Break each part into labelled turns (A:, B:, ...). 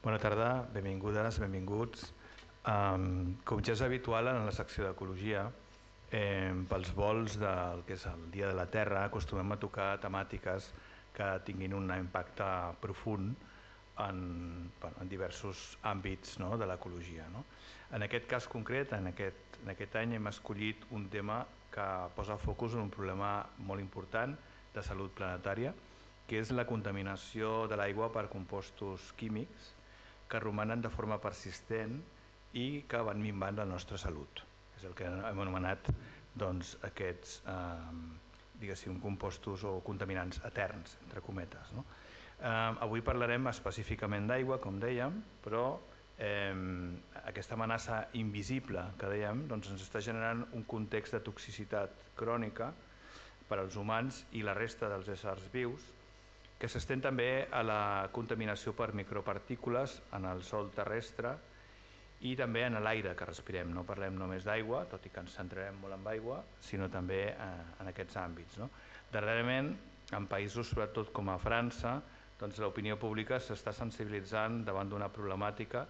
A: Bona tarda, benvingudes, benvinguts. Com ja és habitual en la secció d'Ecologia, pels vols del que és el Dia de la Terra acostumem a tocar temàtiques que tinguin un impacte profund en diversos àmbits de l'ecologia. En aquest cas concret, en aquest any, hem escollit un tema que posa focus en un problema molt important de salut planetària, que és la contaminació de l'aigua per compostos químics que romanen de forma persistent i que van minvant la nostra salut. És el que hem anomenat aquests compostos o contaminants eterns, entre cometes. Avui parlarem específicament d'aigua, com dèiem, però aquesta amenaça invisible que dèiem ens està generant un context de toxicitat crònica per als humans i la resta dels éssers vius, que s'estén també a la contaminació per micropartícules en el sòl terrestre i també en l'aire que respirem. No parlem només d'aigua, tot i que ens centrarem molt en aigua, sinó també en aquests àmbits. Darrerament, en països sobretot com a França, l'opinió pública s'està sensibilitzant davant d'una problemàtica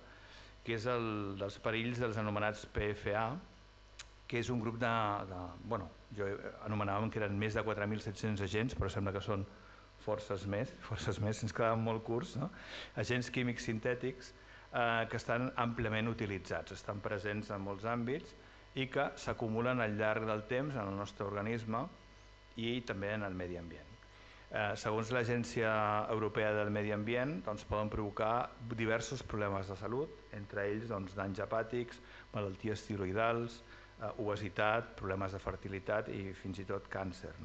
A: que és dels perills dels anomenats PFA, que és un grup jo anomenàvem que eren més de 4.700 agents, però sembla que són forces més, ens quedaven molt curts, agents químics sintètics que estan àmpliament utilitzats, estan presents en molts àmbits i que s'acumulen al llarg del temps en el nostre organisme i també en el medi ambient. Segons l'Agència Europea del Medi Ambient, poden provocar diversos problemes de salut, entre ells danys hepàtics, malalties tiroïdals, obesitat, problemes de fertilitat i fins i tot càncer.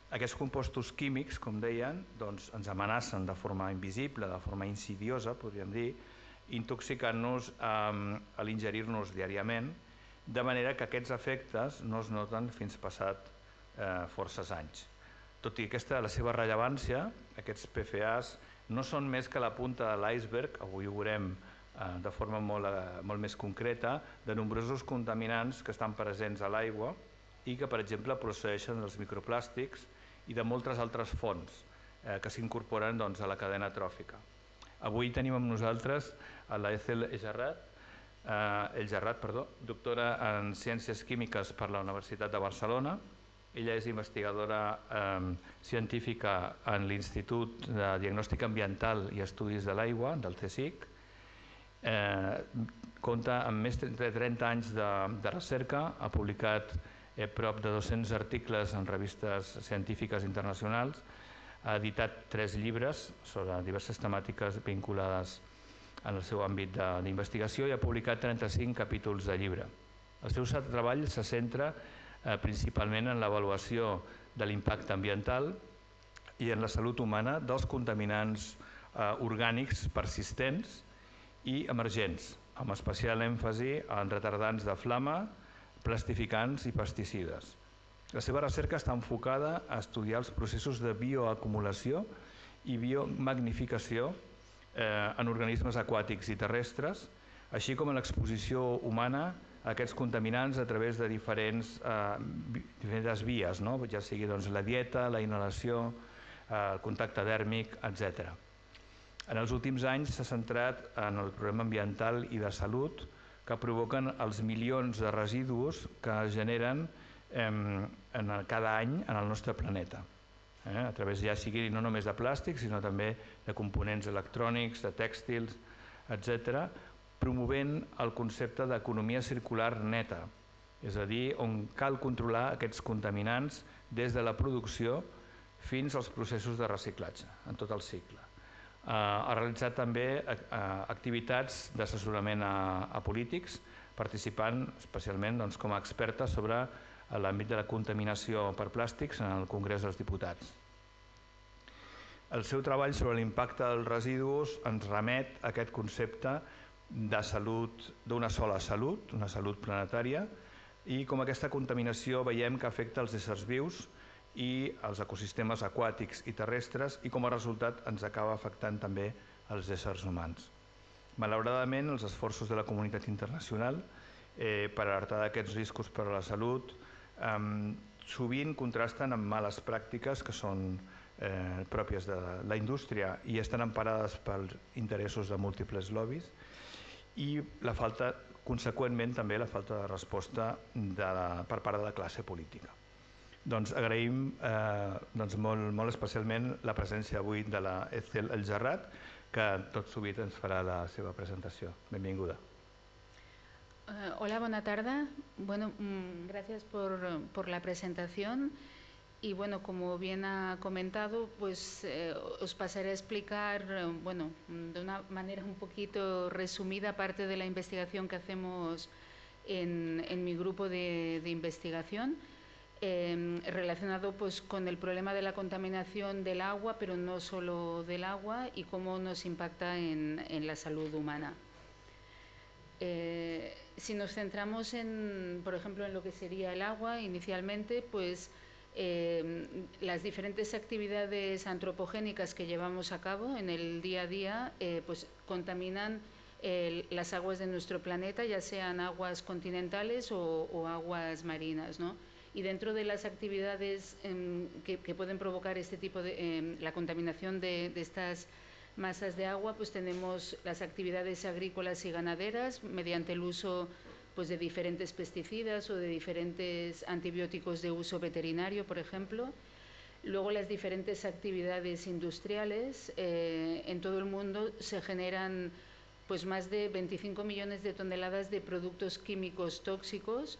A: Aquests compostos químics, com deien, ens amenacen de forma invisible, de forma insidiosa, podríem dir, intoxicant-nos a l'ingerir-nos diàriament, de manera que aquests efectes no es noten fins passat forces anys. Tot i la seva rellevància, aquests PFAs no són més que la punta de l'iceberg, avui ho veurem de forma molt més concreta, de nombrosos contaminants que estan presents a l'aigua i que, per exemple, procedeixen dels microplàstics i de moltes altres fonts que s'incorporen a la cadena tròfica. Avui tenim amb nosaltres la Ethel El-Jarrat, doctora en Ciències Químiques per la Universitat de Barcelona. Ella és investigadora científica en l'Institut de Diagnòstica Ambiental i Estudis de l'Aigua, del CSIC. Compta amb més de 30 anys de recerca, ha publicat prop de 200 articles en revistes científiques internacionals, ha editat 3 llibres sobre diverses temàtiques vinculades al seu àmbit d'investigació i ha publicat 35 capítols de llibre. El seu treball se centra principalment en l'avaluació de l'impacte ambiental i en la salut humana dels contaminants orgànics persistents i emergents, amb especial èmfasi en retardants de flama, plastificants i pesticides. La seva recerca està enfocada a estudiar els processos de bioacumulació i biomagnificació en organismes aquàtics i terrestres, així com en l'exposició humana a aquests contaminants a través de diferents vies, ja sigui la dieta, la inhalació, el contacte dèrmic, etc. En els últims anys s'ha centrat en el problema ambiental i de salut que provoquen els milions de residus que es generen cada any en el nostre planeta, a través ja sigui no només de plàstics, sinó també de components electrònics, de tèxtils, etc., promovent el concepte d'economia circular neta, és a dir, on cal controlar aquests contaminants des de la producció fins als processos de reciclatge, en tot el cicle. Ha realitzat també activitats d'assessorament a polítics, participant especialment com a experta sobre l'àmbit de la contaminació per plàstics en el Congrés dels Diputats. El seu treball sobre l'impacte dels residus ens remet a aquest concepte de salut, d'una sola salut, una salut planetària, i com aquesta contaminació veiem que afecta els éssers vius i els ecosistemes aquàtics i terrestres i com a resultat ens acaba afectant també els éssers humans. Malauradament, els esforços de la comunitat internacional per alertar d'aquests riscos per a la salut sovint contrasten amb males pràctiques que són pròpies de la indústria i estan emparades pels interessos de múltiples lobbies, i la falta, conseqüentment, també la falta de resposta per part de la classe política. Doncs agraïm molt especialment la presència avui de la Ethel El Jarrat, que tot sovint ens farà la seva presentació. Benvinguda.
B: Hola, buena tarde. Bueno, gracias por la presentación. Y bueno, como bien ha comentado, pues os pasaré a explicar, bueno, de una manera un poquito resumida parte de la investigación que hacemos en mi grupo de investigación, relacionado pues con el problema de la contaminación del agua, pero no solo del agua, y cómo nos impacta en la salud humana. Si nos centramos por ejemplo, en lo que sería el agua, inicialmente, pues las diferentes actividades antropogénicas que llevamos a cabo en el día a día pues contaminan las aguas de nuestro planeta, ya sean aguas continentales o aguas marinas, ¿no? Y dentro de las actividades que pueden provocar este tipo de la contaminación de estas masas de agua, pues tenemos las actividades agrícolas y ganaderas mediante el uso pues de diferentes pesticidas o de diferentes antibióticos de uso veterinario, por ejemplo. Luego las diferentes actividades industriales. En todo el mundo se generan pues más de 25 millones de toneladas de productos químicos tóxicos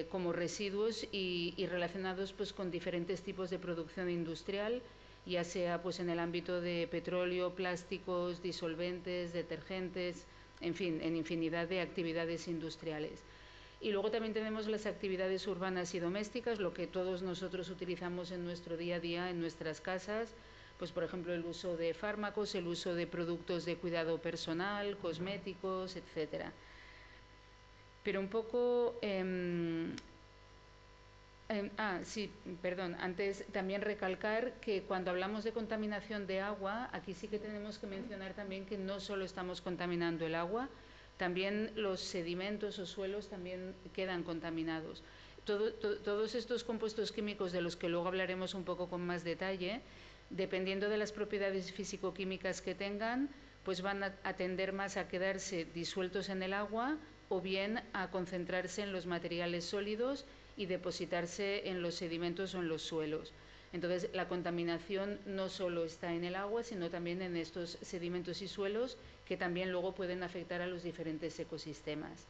B: como residuos y relacionados pues con diferentes tipos de producción industrial, ya sea pues en el ámbito de petróleo, plásticos, disolventes, detergentes, en fin, en infinidad de actividades industriales. Y luego también tenemos las actividades urbanas y domésticas, lo que todos nosotros utilizamos en nuestro día a día en nuestras casas, pues por ejemplo el uso de fármacos, el uso de productos de cuidado personal, cosméticos, etcétera. Pero un poco sí, perdón. Antes también recalcar que cuando hablamos de contaminación de agua, aquí sí que tenemos que mencionar también que no solo estamos contaminando el agua, también los sedimentos o suelos también quedan contaminados. Todos estos compuestos químicos, de los que luego hablaremos un poco con más detalle, dependiendo de las propiedades físico-químicas que tengan, pues van a tender más a quedarse disueltos en el agua o bien a concentrarse en los materiales sólidos y depositarse en los sedimentos o en los suelos. Entonces, la contaminación no solo está en el agua, sino también en estos sedimentos y suelos, que también luego pueden afectar a los diferentes ecosistemas.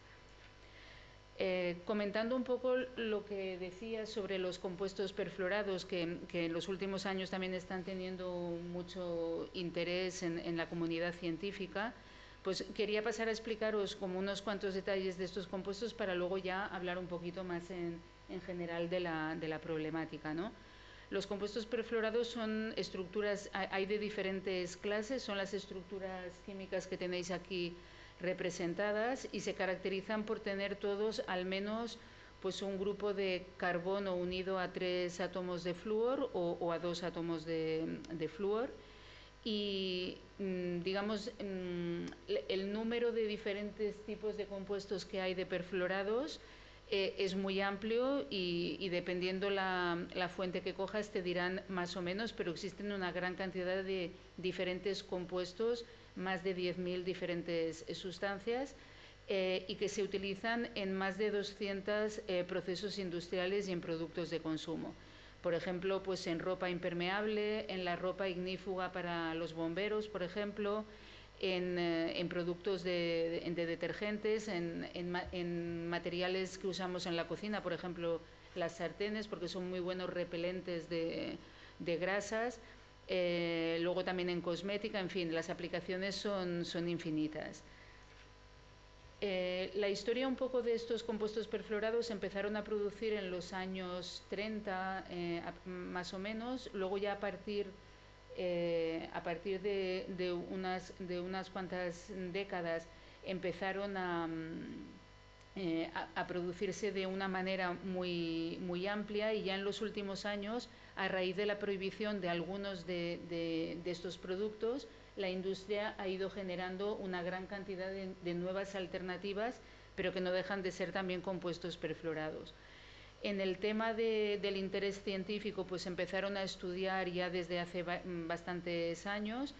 B: Comentando un poco lo que decía sobre los compuestos perfluorados, que en los últimos años también están teniendo mucho interés en la comunidad científica, pues quería pasar a explicaros como unos cuantos detalles de estos compuestos para luego ya hablar un poquito más en general de la problemática, ¿no? Los compuestos perfluorados son estructuras, hay de diferentes clases, son las estructuras químicas que tenéis aquí representadas y se caracterizan por tener todos al menos pues un grupo de carbono unido a 3 átomos de flúor o a 2 átomos de flúor. Y digamos el número de diferentes tipos de compuestos que hay de perfluorados es muy amplio y dependiendo la fuente que cojas te dirán más o menos, pero existen una gran cantidad de diferentes compuestos, más de 10.000 diferentes sustancias y que se utilizan en más de 200 procesos industriales y en productos de consumo. Por ejemplo, pues en ropa impermeable, en la ropa ignífuga para los bomberos, por ejemplo, en productos de detergentes, en materiales que usamos en la cocina, por ejemplo, las sartenes, porque son muy buenos repelentes de grasas. Luego también en cosmética, en fin, las aplicaciones son infinitas. La historia un poco de estos compuestos perfluorados se empezaron a producir en los años 30 más o menos, luego ya a partir de unas cuantas décadas empezaron a producirse de una manera muy amplia y ya en los últimos años, a raíz de la prohibición de algunos de estos productos, la industria ha ido generando una gran cantidad de nuevas alternativas, pero que no dejan de ser también compuestos perfluorados. En el tema del interés científico, pues empezaron a estudiar ya desde hace bastantes años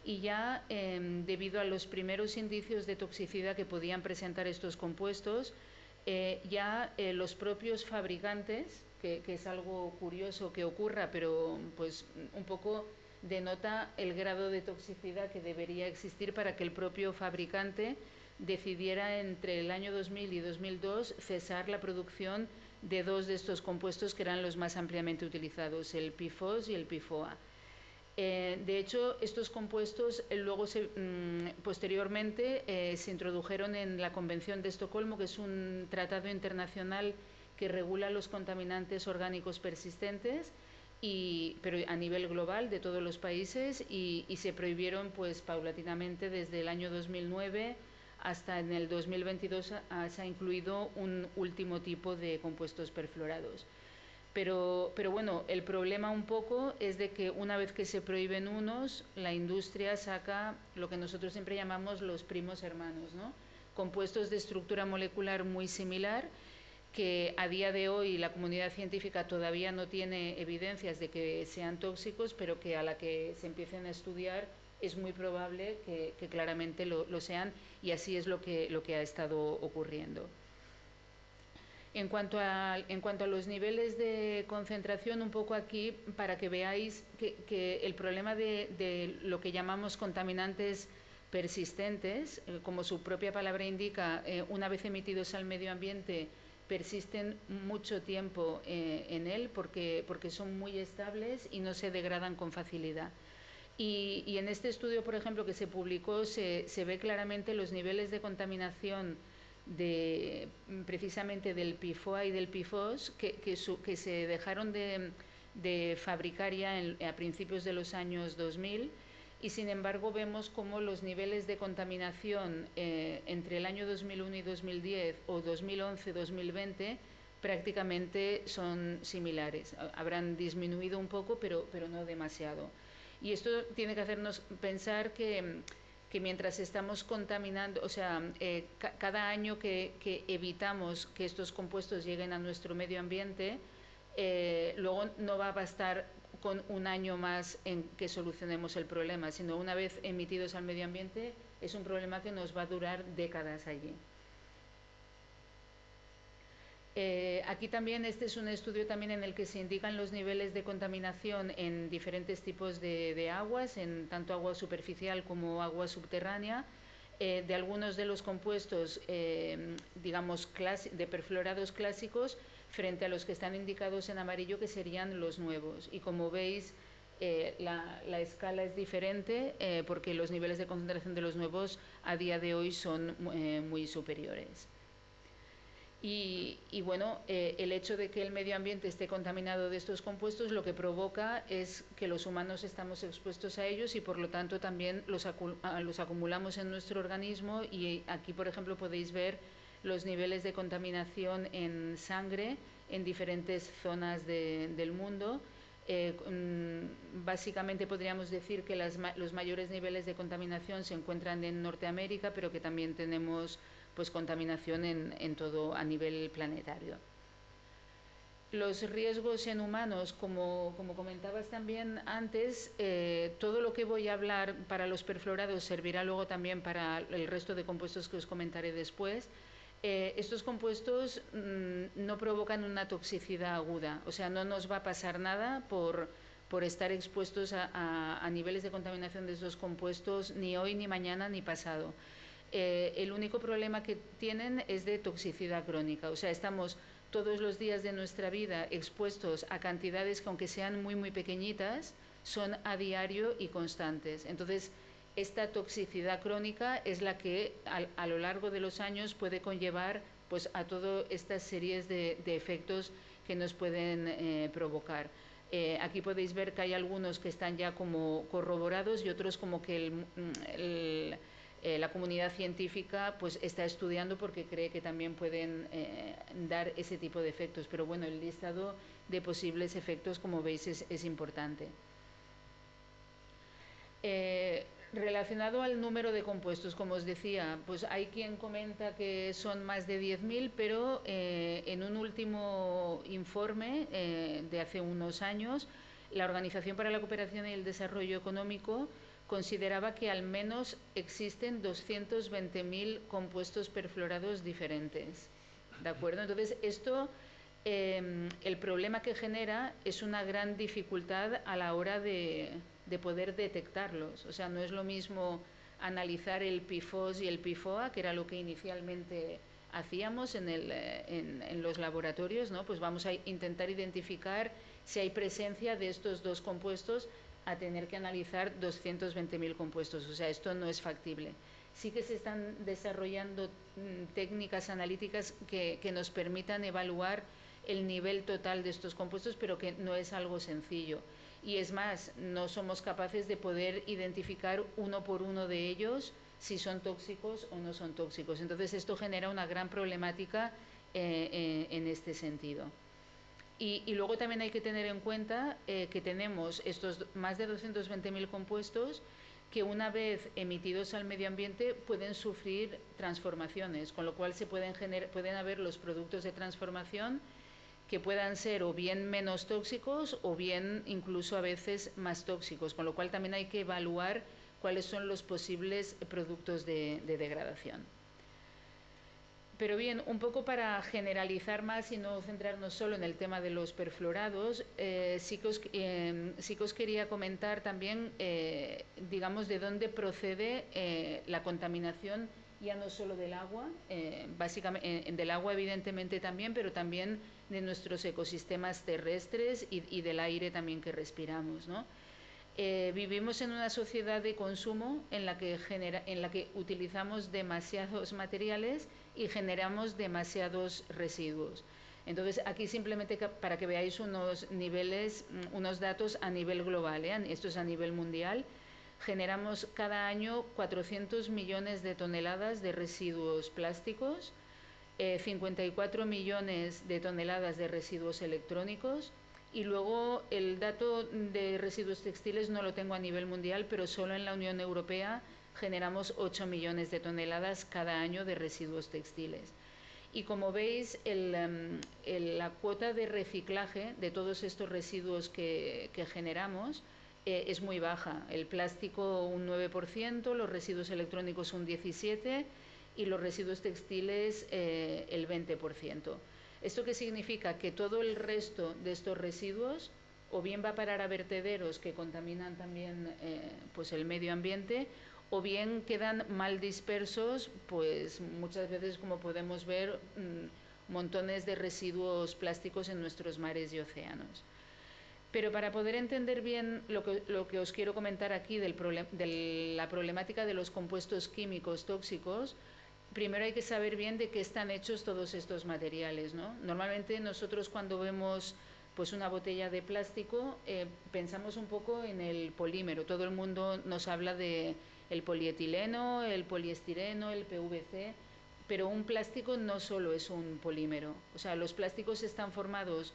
B: y ya debido a los primeros indicios de toxicidad que podían presentar estos compuestos, ya los propios fabricantes, que es algo curioso que ocurra, pero pues un poco denota el grado de toxicidad que debería existir para que el propio fabricante decidiera entre el año 2000 y 2002 cesar la producción de dos de estos compuestos que eran los más ampliamente utilizados, el PFOS y el PFOA. De hecho, estos compuestos luego posteriormente se introdujeron en la Convención de Estocolmo, que es un tratado internacional que regula los contaminantes orgánicos persistentes, pero a nivel global de todos los países, y se prohibieron pues paulatinamente desde el año 2009 hasta en el 2022 se ha incluido un último tipo de compuestos perfluorados. Pero bueno, el problema un poco es de que una vez que se prohíben unos, la industria saca lo que nosotros siempre llamamos los primos hermanos, ¿no? Compuestos de estructura molecular muy similar, que a día de hoy la comunidad científica todavía no tiene evidencias de que sean tóxicos, pero que a la que se empiecen a estudiar es muy probable que claramente lo sean, y así es lo que ha estado ocurriendo. En cuanto a los niveles de concentración, un poco aquí para que veáis que el problema de lo que llamamos contaminantes persistentes, como su propia palabra indica, una vez emitidos al medio ambiente, persisten mucho tiempo en él porque son muy estables y no se degradan con facilidad. Y en este estudio, por ejemplo, que se publicó, se ve claramente los niveles de contaminación precisamente del PFOA y del PFOS que se dejaron de fabricar ya a principios de los años 2000, y sin embargo vemos como los niveles de contaminación entre el año 2001 y 2010 o 2011-2020 prácticamente son similares. Habrán disminuido un poco, pero no demasiado. Y esto tiene que hacernos pensar que mientras estamos contaminando, o sea, cada año que evitamos que estos compuestos lleguen a nuestro medio ambiente, luego no va a bastar con un año más en que solucionemos el problema, sino una vez emitidos al medio ambiente es un problema que nos va a durar décadas allí. Aquí también este es un estudio también en el que se indican los niveles de contaminación en diferentes tipos de aguas, en tanto agua superficial como agua subterránea, de algunos de los compuestos, digamos, de perfluorados clásicos frente a los que están indicados en amarillo, que serían los nuevos. Y como veis, la escala es diferente porque los niveles de concentración de los nuevos a día de hoy son muy superiores. Y bueno, el hecho de que el medio ambiente esté contaminado de estos compuestos lo que provoca es que los humanos estamos expuestos a ellos y por lo tanto también los acumulamos en nuestro organismo, y aquí por ejemplo podéis ver los niveles de contaminación en sangre en diferentes zonas del mundo. Básicamente podríamos decir que los mayores niveles de contaminación se encuentran en Norteamérica, pero que también tenemos pues contaminación en todo a nivel planetario. Los riesgos en humanos, como comentabas también antes, todo lo que voy a hablar para los perfluorados servirá luego también para el resto de compuestos que os comentaré después. Estos compuestos no provocan una toxicidad aguda, o sea, no nos va a pasar nada por estar expuestos a niveles de contaminación de estos compuestos ni hoy, ni mañana, ni pasado. El único problema que tienen es de toxicidad crónica, o sea, estamos todos los días de nuestra vida expuestos a cantidades que, aunque sean muy muy pequeñitas, son a diario y constantes. Entonces, esta toxicidad crónica es la que a lo largo de los años puede conllevar pues a todas estas series de efectos que nos pueden provocar. Aquí podéis ver que hay algunos que están ya como corroborados y otros como que la comunidad científica pues está estudiando porque cree que también pueden dar ese tipo de efectos, pero bueno, el listado de posibles efectos, como veis, es importante. Relacionado al número de compuestos, como os decía, pues hay quien comenta que son más de 10.000, pero en un último informe de hace unos años, la Organización para la Cooperación y el Desarrollo Económico consideraba que al menos existen 220.000 compuestos perfluorados diferentes. ¿De acuerdo? Entonces, esto, el problema que genera es una gran dificultad a la hora de poder detectarlos. O sea, no es lo mismo analizar el PFOS y el PFOA, que era lo que inicialmente hacíamos en los laboratorios, ¿no? Pues vamos a intentar identificar si hay presencia de estos dos compuestos, a tener que analizar 220.000 compuestos. O sea, esto no es factible. Sí que se están desarrollando técnicas analíticas que nos permitan evaluar el nivel total de estos compuestos, pero que no es algo sencillo. Y es más, no somos capaces de poder identificar uno por uno de ellos si son tóxicos o no son tóxicos. Entonces, esto genera una gran problemática en este sentido. Y luego también hay que tener en cuenta que tenemos estos más de 220.000 compuestos que, una vez emitidos al medio ambiente, pueden sufrir transformaciones, con lo cual pueden haber los productos de transformación que puedan ser o bien menos tóxicos o bien incluso a veces más tóxicos, con lo cual también hay que evaluar cuáles son los posibles productos de degradación. Pero bien, un poco para generalizar más y no centrarnos solo en el tema de los perfluorados, sí que os quería comentar también, digamos, de dónde procede la contaminación, ya no solo del agua, básicamente del agua evidentemente también, pero también de nuestros ecosistemas terrestres y del aire también que respiramos, ¿no? Vivimos en una sociedad de consumo en la que utilizamos demasiados materiales y generamos demasiados residuos. Entonces, aquí simplemente para que veáis unos niveles, unos datos a nivel global, esto es a nivel mundial. Generamos cada año 400 millones de toneladas de residuos plásticos, 54 millones de toneladas de residuos electrónicos, y luego el dato de residuos textiles no lo tengo a nivel mundial, pero solo en la Unión Europea generamos 8 millones de toneladas cada año de residuos textiles. Y como veis, la cuota de reciclaje de todos estos residuos que generamos es muy baja. El plástico un 9%, los residuos electrónicos un 17% y los residuos textiles el 20%. ¿Esto qué significa? Que todo el resto de estos residuos o bien va a parar a vertederos que contaminan también pues el medio ambiente, o bien quedan mal dispersos, pues muchas veces, como podemos ver, montones de residuos plásticos en nuestros mares y océanos. Pero para poder entender bien lo que os quiero comentar aquí de la problemática de los compuestos químicos tóxicos, primero hay que saber bien de qué están hechos todos estos materiales, ¿no? Normalmente nosotros, cuando vemos pues una botella de plástico, pensamos un poco en el polímero. Todo el mundo nos habla de el polietileno, el poliestireno, el PVC, pero un plástico no solo es un polímero. O sea, los plásticos están formados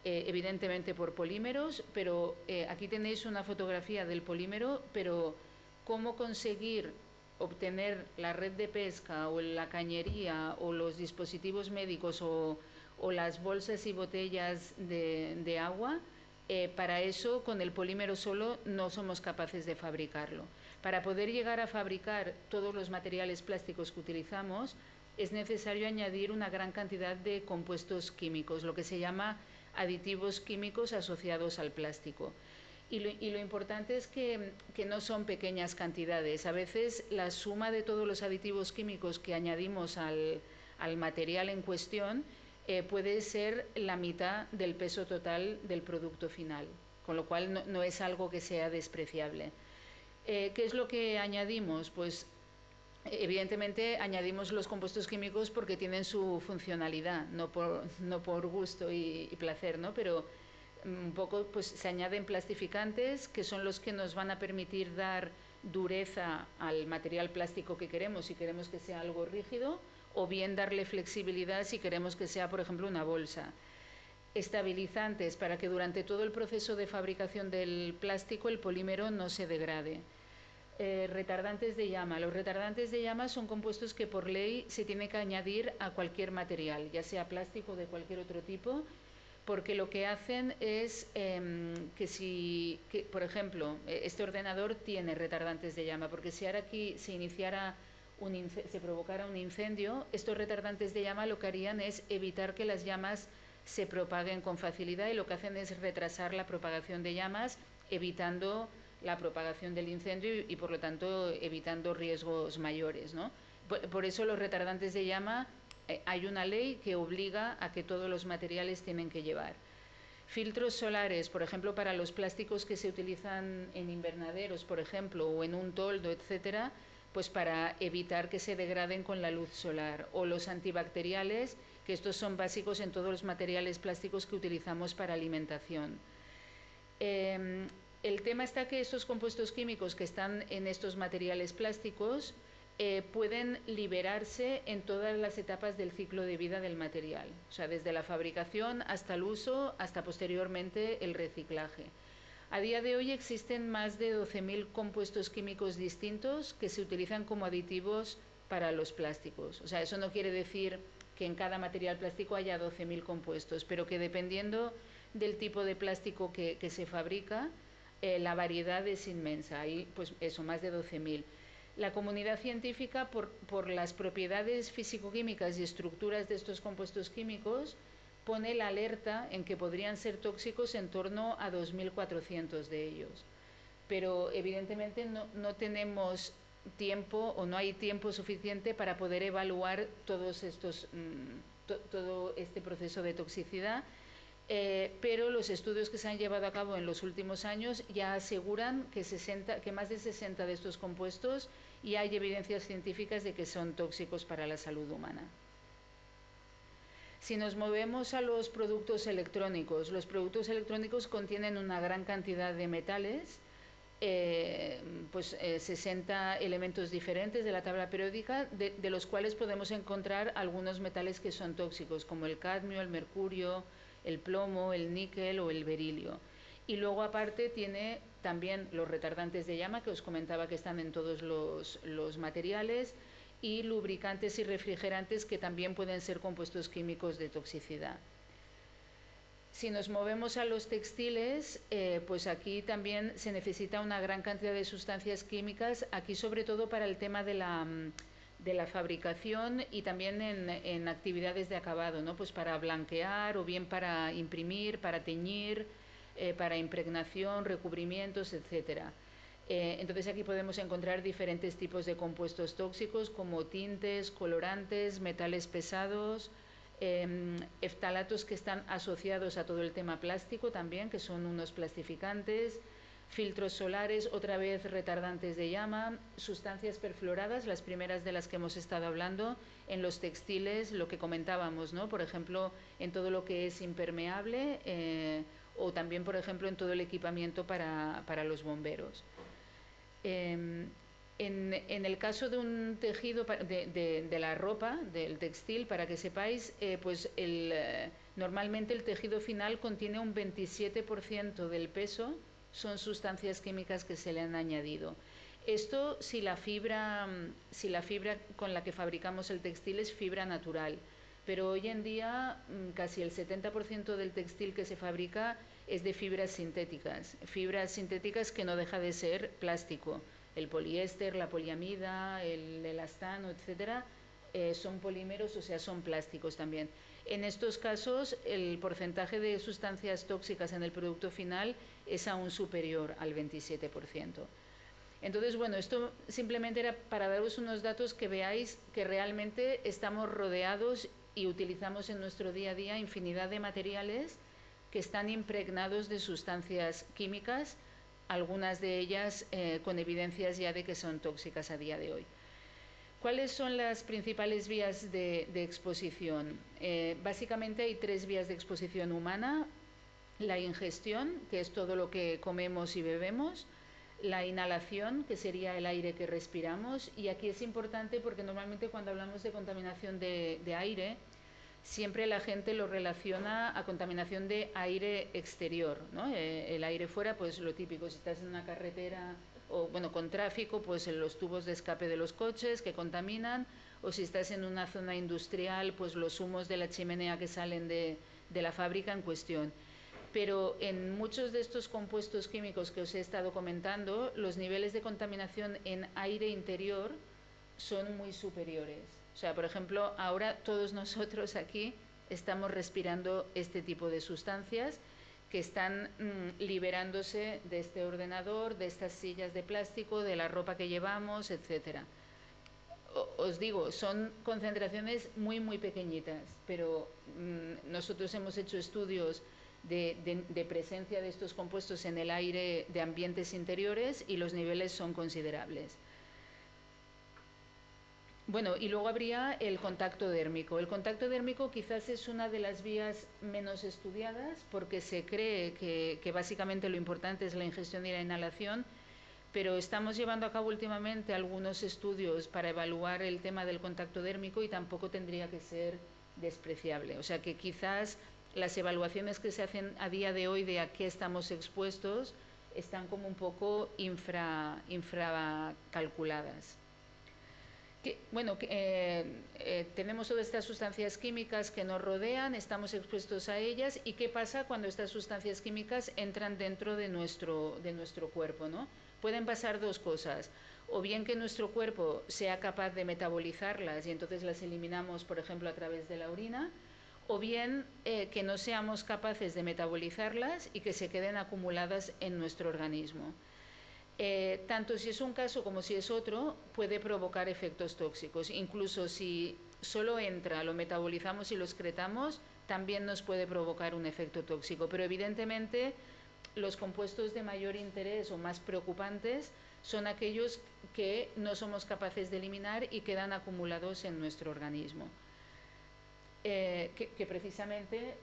B: evidentemente por polímeros, pero aquí tenéis una fotografía del polímero, pero cómo conseguir obtener la red de pesca o la cañería o los dispositivos médicos o las bolsas y botellas de agua, para eso con el polímero solo no somos capaces de fabricarlo. Para poder llegar a fabricar todos los materiales plásticos que utilizamos, es necesario añadir una gran cantidad de compuestos químicos, lo que se llama aditivos químicos asociados al plástico. Y lo importante es que no son pequeñas cantidades. A veces la suma de todos los aditivos químicos que añadimos al material en cuestión puede ser la mitad del peso total del producto final, con lo cual no es algo que sea despreciable. ¿Qué es lo que añadimos? Pues evidentemente añadimos los compuestos químicos porque tienen su funcionalidad, no por gusto y placer, ¿no? Pero un poco pues se añaden plastificantes, que son los que nos van a permitir dar dureza al material plástico que queremos, si queremos que sea algo rígido, o bien darle flexibilidad si queremos que sea, por ejemplo, una bolsa. Estabilizantes, para que durante todo el proceso de fabricación del plástico el polímero no se degrade. Retardantes de llama. Los retardantes de llama son compuestos que por ley se tiene que añadir a cualquier material, ya sea plástico o de cualquier otro tipo, porque lo que hacen es por ejemplo, este ordenador tiene retardantes de llama, porque si ahora aquí se provocara un incendio, estos retardantes de llama lo que harían es evitar que las llamas se propaguen con facilidad, y lo que hacen es retrasar la propagación de llamas, evitando la propagación del incendio y por lo tanto evitando riesgos mayores, ¿no? Por eso los retardantes de llama, hay una ley que obliga a que todos los materiales tienen que llevar. Filtros solares, por ejemplo, para los plásticos que se utilizan en invernaderos, por ejemplo, o en un toldo, etcétera, pues para evitar que se degraden con la luz solar. O los antibacteriales, que estos son básicos en todos los materiales plásticos que utilizamos para alimentación. El tema está que estos compuestos químicos que están en estos materiales plásticos pueden liberarse en todas las etapas del ciclo de vida del material, o sea, desde la fabricación hasta el uso, hasta posteriormente el reciclaje. A día de hoy existen más de 12.000 compuestos químicos distintos que se utilizan como aditivos para los plásticos. O sea, eso no quiere decir que en cada material plástico haya 12.000 compuestos, pero que dependiendo del tipo de plástico que se fabrica, la variedad es inmensa. Hay, pues eso, más de 12.000. La comunidad científica, por las propiedades físico-químicas y estructuras de estos compuestos químicos, pone la alerta en que podrían ser tóxicos en torno a 2.400 de ellos. Pero evidentemente no tenemos tiempo, o no hay tiempo suficiente para poder evaluar todo este proceso de toxicidad. Pero los estudios que se han llevado a cabo en los últimos años ya aseguran que más de 60 de estos compuestos, y hay evidencias científicas de que son tóxicos para la salud humana. Si nos movemos a los productos electrónicos contienen una gran cantidad de metales, 60 elementos diferentes de la tabla periódica, de los cuales podemos encontrar algunos metales que son tóxicos, como el cadmio, el mercurio, el plomo, el níquel o el berilio. Y luego aparte tiene también los retardantes de llama, que os comentaba que están en todos los materiales, y lubricantes y refrigerantes, que también pueden ser compuestos químicos de toxicidad. Si nos movemos a los textiles, pues aquí también se necesita una gran cantidad de sustancias químicas, aquí sobre todo para el tema de la fabricación, y también en actividades de acabado, ¿no? Pues para blanquear, o bien para imprimir, para teñir, para impregnación, recubrimientos, etcétera. Entonces aquí podemos encontrar diferentes tipos de compuestos tóxicos, como tintes, colorantes, metales pesados, eftalatos que están asociados a todo el tema plástico también, que son unos plastificantes, filtros solares, otra vez retardantes de llama, sustancias perfluoradas, las primeras de las que hemos estado hablando, en los textiles, lo que comentábamos, ¿no? Por ejemplo, en todo lo que es impermeable, o también, por ejemplo, en todo el equipamiento para los bomberos. En el caso de un tejido, de la ropa, del textil, para que sepáis, normalmente el tejido final contiene un 27% del peso, son sustancias químicas que se le han añadido. Esto si la fibra con la que fabricamos el textil es fibra natural, pero hoy en día casi el 70% del textil que se fabrica es de fibras sintéticas que no deja de ser plástico. El poliéster, la poliamida, el elastano, etcétera, son polímeros, o sea, son plásticos también. En estos casos, el porcentaje de sustancias tóxicas en el producto final es aún superior al 27%. Entonces, bueno, esto simplemente era para daros unos datos que veáis que realmente estamos rodeados y utilizamos en nuestro día a día infinidad de materiales que están impregnados de sustancias químicas, algunas de ellas con evidencias ya de que son tóxicas a día de hoy. ¿Cuáles son las principales vías de exposición? Básicamente hay 3 vías de exposición humana: la ingestión, que es todo lo que comemos y bebemos; la inhalación, que sería el aire que respiramos, y aquí es importante porque normalmente cuando hablamos de contaminación de aire, siempre la gente lo relaciona a contaminación de aire exterior, ¿no? El aire fuera, pues lo típico, si estás en una carretera o bueno, con tráfico, pues en los tubos de escape de los coches que contaminan, o si estás en una zona industrial, pues los humos de la chimenea que salen de la fábrica en cuestión. Pero en muchos de estos compuestos químicos que os he estado comentando, los niveles de contaminación en aire interior son muy superiores. O sea, por ejemplo, ahora todos nosotros aquí estamos respirando este tipo de sustancias que están liberándose de este ordenador, de estas sillas de plástico, de la ropa que llevamos, etcétera. Os digo, son concentraciones muy, muy pequeñitas, pero nosotros hemos hecho estudios de presencia de estos compuestos en el aire de ambientes interiores y los niveles son considerables. Bueno, y luego habría el contacto dérmico. El contacto dérmico quizás es una de las vías menos estudiadas porque se cree que básicamente lo importante es la ingestión y la inhalación, pero estamos llevando a cabo últimamente algunos estudios para evaluar el tema del contacto dérmico y tampoco tendría que ser despreciable. O sea que quizás las evaluaciones que se hacen a día de hoy de a qué estamos expuestos están como un poco infracalculadas. Tenemos todas estas sustancias químicas que nos rodean, estamos expuestos a ellas, y qué pasa cuando estas sustancias químicas entran dentro de nuestro cuerpo, ¿no? Pueden pasar dos cosas, o bien que nuestro cuerpo sea capaz de metabolizarlas y entonces las eliminamos, por ejemplo, a través de la orina, o bien que no seamos capaces de metabolizarlas y que se queden acumuladas en nuestro organismo. Tanto si es un caso como si es otro, puede provocar efectos tóxicos. Incluso si solo entra, lo metabolizamos y lo excretamos, también nos puede provocar un efecto tóxico. Pero evidentemente los compuestos de mayor interés o más preocupantes son aquellos que no somos capaces de eliminar y quedan acumulados en nuestro organismo. Que precisamente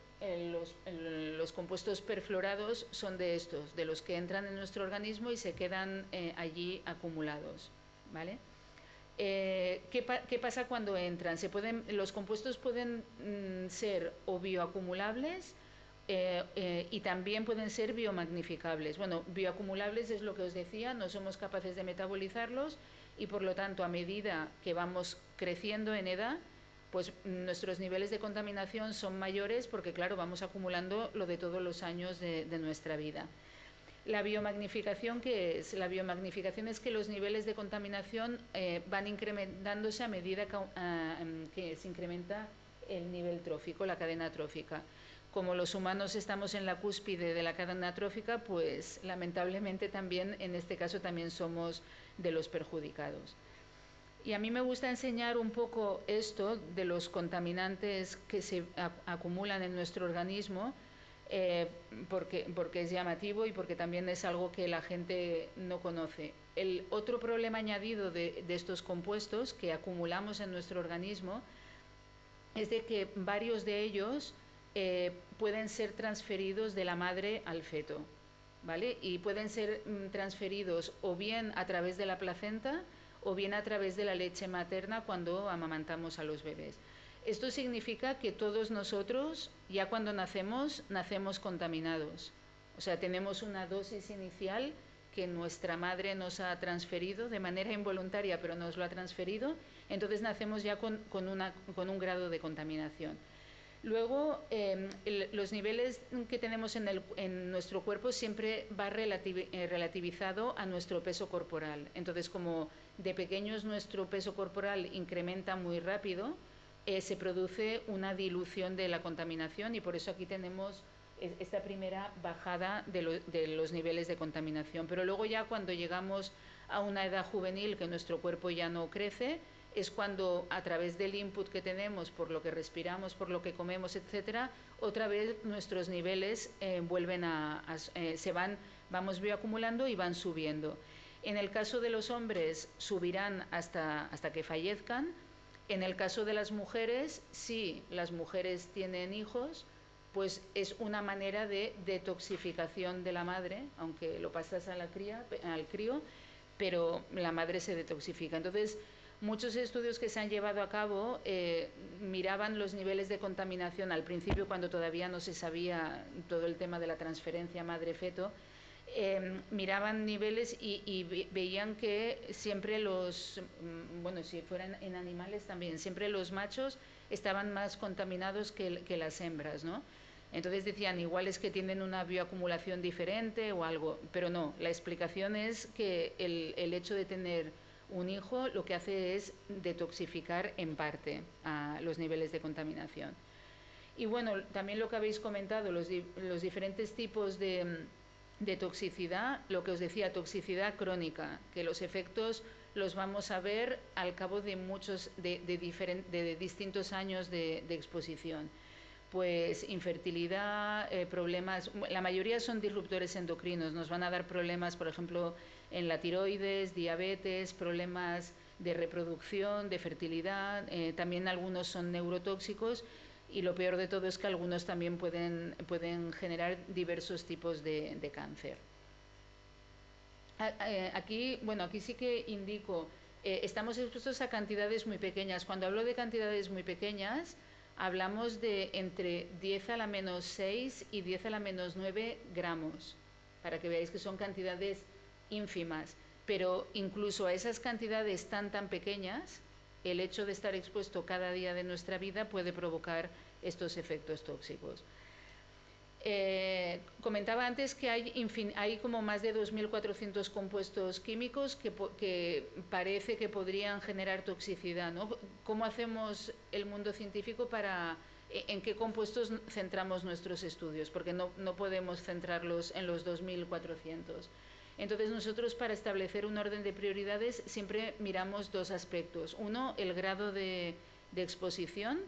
B: los compuestos perfluorados son de estos, de los que entran en nuestro organismo y se quedan allí acumulados, ¿vale? ¿Qué pasa cuando entran? Los compuestos pueden ser o bioacumulables y también pueden ser biomagnificables. Bueno, bioacumulables es lo que os decía, no somos capaces de metabolizarlos y por lo tanto a medida que vamos creciendo en edad, pues nuestros niveles de contaminación son mayores porque, claro, vamos acumulando lo de todos los años de nuestra vida. La biomagnificación, ¿qué es? La biomagnificación es que los niveles de contaminación van incrementándose a medida que se incrementa el nivel trófico, la cadena trófica. Como los humanos estamos en la cúspide de la cadena trófica, pues lamentablemente también, en este caso, también somos de los perjudicados. Y a mí me gusta enseñar un poco esto de los contaminantes que se acumulan en nuestro organismo, porque es llamativo y porque también es algo que la gente no conoce. El otro problema añadido de estos compuestos que acumulamos en nuestro organismo es de que varios de ellos pueden ser transferidos de la madre al feto, ¿vale? Y pueden ser transferidos o bien a través de la placenta o bien a través de la leche materna cuando amamantamos a los bebés. Esto significa que todos nosotros, ya cuando nacemos contaminados. O sea, tenemos una dosis inicial que nuestra madre nos ha transferido de manera involuntaria, pero nos lo ha transferido, entonces nacemos ya con un grado de contaminación. Luego, los niveles que tenemos en nuestro cuerpo siempre va relativizado a nuestro peso corporal. Entonces, como de pequeños nuestro peso corporal incrementa muy rápido, se produce una dilución de la contaminación y por eso aquí tenemos esta primera bajada de los niveles de contaminación. Pero luego ya cuando llegamos a una edad juvenil que nuestro cuerpo ya no crece, es cuando a través del input que tenemos, por lo que respiramos, por lo que comemos, etcétera, otra vez nuestros niveles vamos bioacumulando y van subiendo. En el caso de los hombres subirán hasta que fallezcan. En el caso de las mujeres, si las mujeres tienen hijos, pues es una manera de detoxificación de la madre, aunque lo pasas al crío, pero la madre se detoxifica. Entonces, muchos estudios que se han llevado a cabo miraban los niveles de contaminación al principio, cuando todavía no se sabía todo el tema de la transferencia madre-feto, miraban niveles y veían que siempre bueno, si fueran en animales también, siempre los machos estaban más contaminados que las hembras, ¿no? Entonces decían, igual es que tienen una bioacumulación diferente o algo, pero no, la explicación es que el hecho de tener un hijo lo que hace es detoxificar en parte a los niveles de contaminación. Y bueno, también lo que habéis comentado, los diferentes tipos de toxicidad, lo que os decía, toxicidad crónica, que los efectos los vamos a ver al cabo de de distintos años de exposición. Pues infertilidad, problemas, la mayoría son disruptores endocrinos, nos van a dar problemas, por ejemplo, en la tiroides, diabetes, problemas de reproducción, de fertilidad, también algunos son neurotóxicos y lo peor de todo es que algunos también pueden generar diversos tipos de cáncer. Aquí sí que indico, estamos expuestos a cantidades muy pequeñas. Cuando hablo de cantidades muy pequeñas, hablamos de entre 10 a la menos 6 y 10 a la menos 9 gramos, para que veáis que son cantidades ínfimas. Pero incluso a esas cantidades tan pequeñas, el hecho de estar expuesto cada día de nuestra vida puede provocar estos efectos tóxicos. Comentaba antes que hay como más de 2.400 compuestos químicos que parece que podrían generar toxicidad, ¿no? ¿Cómo hacemos el mundo científico en qué compuestos centramos nuestros estudios? Porque no podemos centrarlos en los 2.400. Entonces nosotros, para establecer un orden de prioridades, siempre miramos dos aspectos. Uno, el grado de exposición,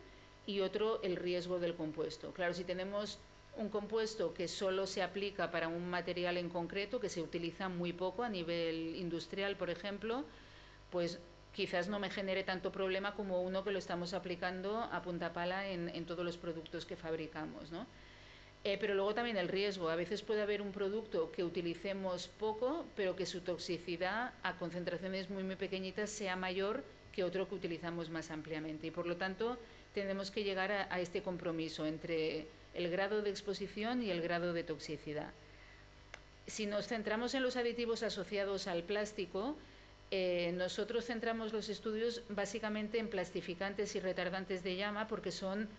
B: y otro, el riesgo del compuesto. Claro, si tenemos un compuesto que solo se aplica para un material en concreto, que se utiliza muy poco a nivel industrial, por ejemplo, pues quizás no me genere tanto problema como uno que lo estamos aplicando a punta pala en todos los productos que fabricamos, ¿no? Pero luego también el riesgo. A veces puede haber un producto que utilicemos poco, pero que su toxicidad a concentraciones muy pequeñitas sea mayor que otro que utilizamos más ampliamente. Y por lo tanto, tenemos que llegar a este compromiso entre el grado de exposición y el grado de toxicidad. Si nos centramos en los aditivos asociados al plástico, nosotros centramos los estudios básicamente en plastificantes y retardantes de llama, porque son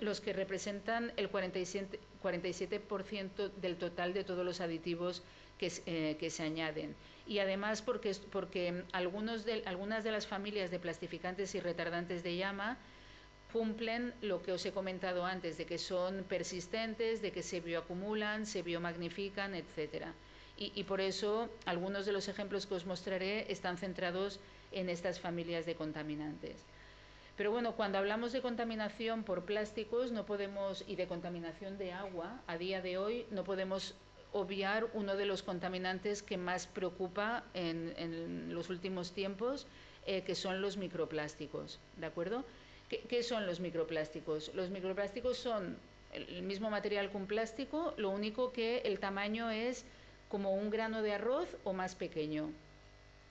B: los que representan el 47% del total de todos los aditivos que se añaden. Y además porque algunas de las familias de plastificantes y retardantes de llama cumplen lo que os he comentado antes, de que son persistentes, de que se bioacumulan, se biomagnifican, etc. Y por eso algunos de los ejemplos que os mostraré están centrados en estas familias de contaminantes. Pero bueno, cuando hablamos de contaminación por plásticos y de contaminación de agua, a día de hoy no podemos obviar uno de los contaminantes que más preocupa en los últimos tiempos, que son los microplásticos, ¿de acuerdo? ¿Qué son los microplásticos? Los microplásticos son el mismo material que un plástico, lo único que el tamaño es como un grano de arroz o más pequeño.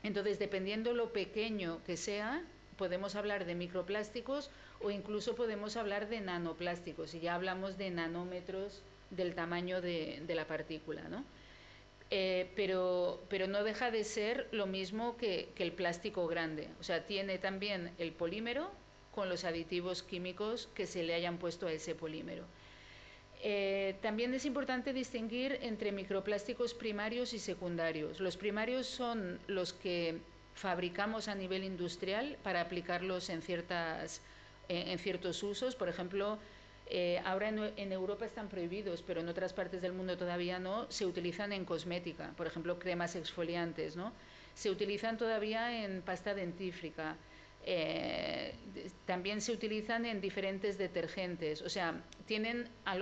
B: Entonces, dependiendo lo pequeño que sea, podemos hablar de microplásticos o incluso podemos hablar de nanoplásticos, y ya hablamos de nanómetros del tamaño de la partícula, ¿no? Pero no deja de ser lo mismo que el plástico grande. O sea, tiene también el polímero con los aditivos químicos que se le hayan puesto a ese polímero. También es importante distinguir entre microplásticos primarios y secundarios. Los primarios son los que fabricamos a nivel industrial para aplicarlos en ciertos usos. Por ejemplo, ahora en Europa están prohibidos, pero en otras partes del mundo todavía no. Se utilizan en cosmética, por ejemplo, cremas exfoliantes, ¿no? Se utilizan todavía en pasta dentífrica. También se utilizan en diferentes detergentes. O sea,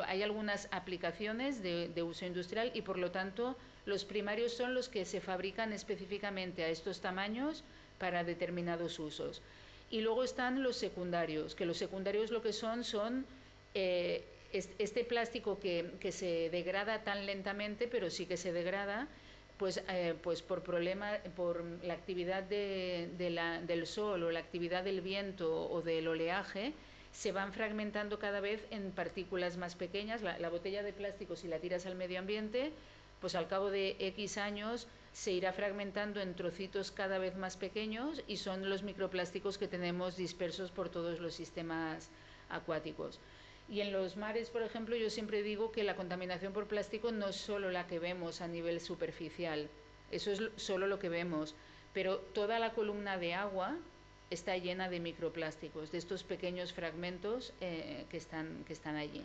B: hay algunas aplicaciones de uso industrial, y por lo tanto los primarios son los que se fabrican específicamente a estos tamaños para determinados usos. Y luego están los secundarios, que los secundarios lo que son este plástico que se degrada tan lentamente, pero sí que se degrada, pues por la actividad del sol o la actividad del viento o del oleaje, se van fragmentando cada vez en partículas más pequeñas. La botella de plástico, si la tiras al medio ambiente, pues al cabo de X años se irá fragmentando en trocitos cada vez más pequeños y son los microplásticos que tenemos dispersos por todos los sistemas acuáticos. Y en los mares, por ejemplo, yo siempre digo que la contaminación por plástico no es solo la que vemos a nivel superficial, eso es solo lo que vemos, pero toda la columna de agua está llena de microplásticos, de estos pequeños fragmentos que están allí.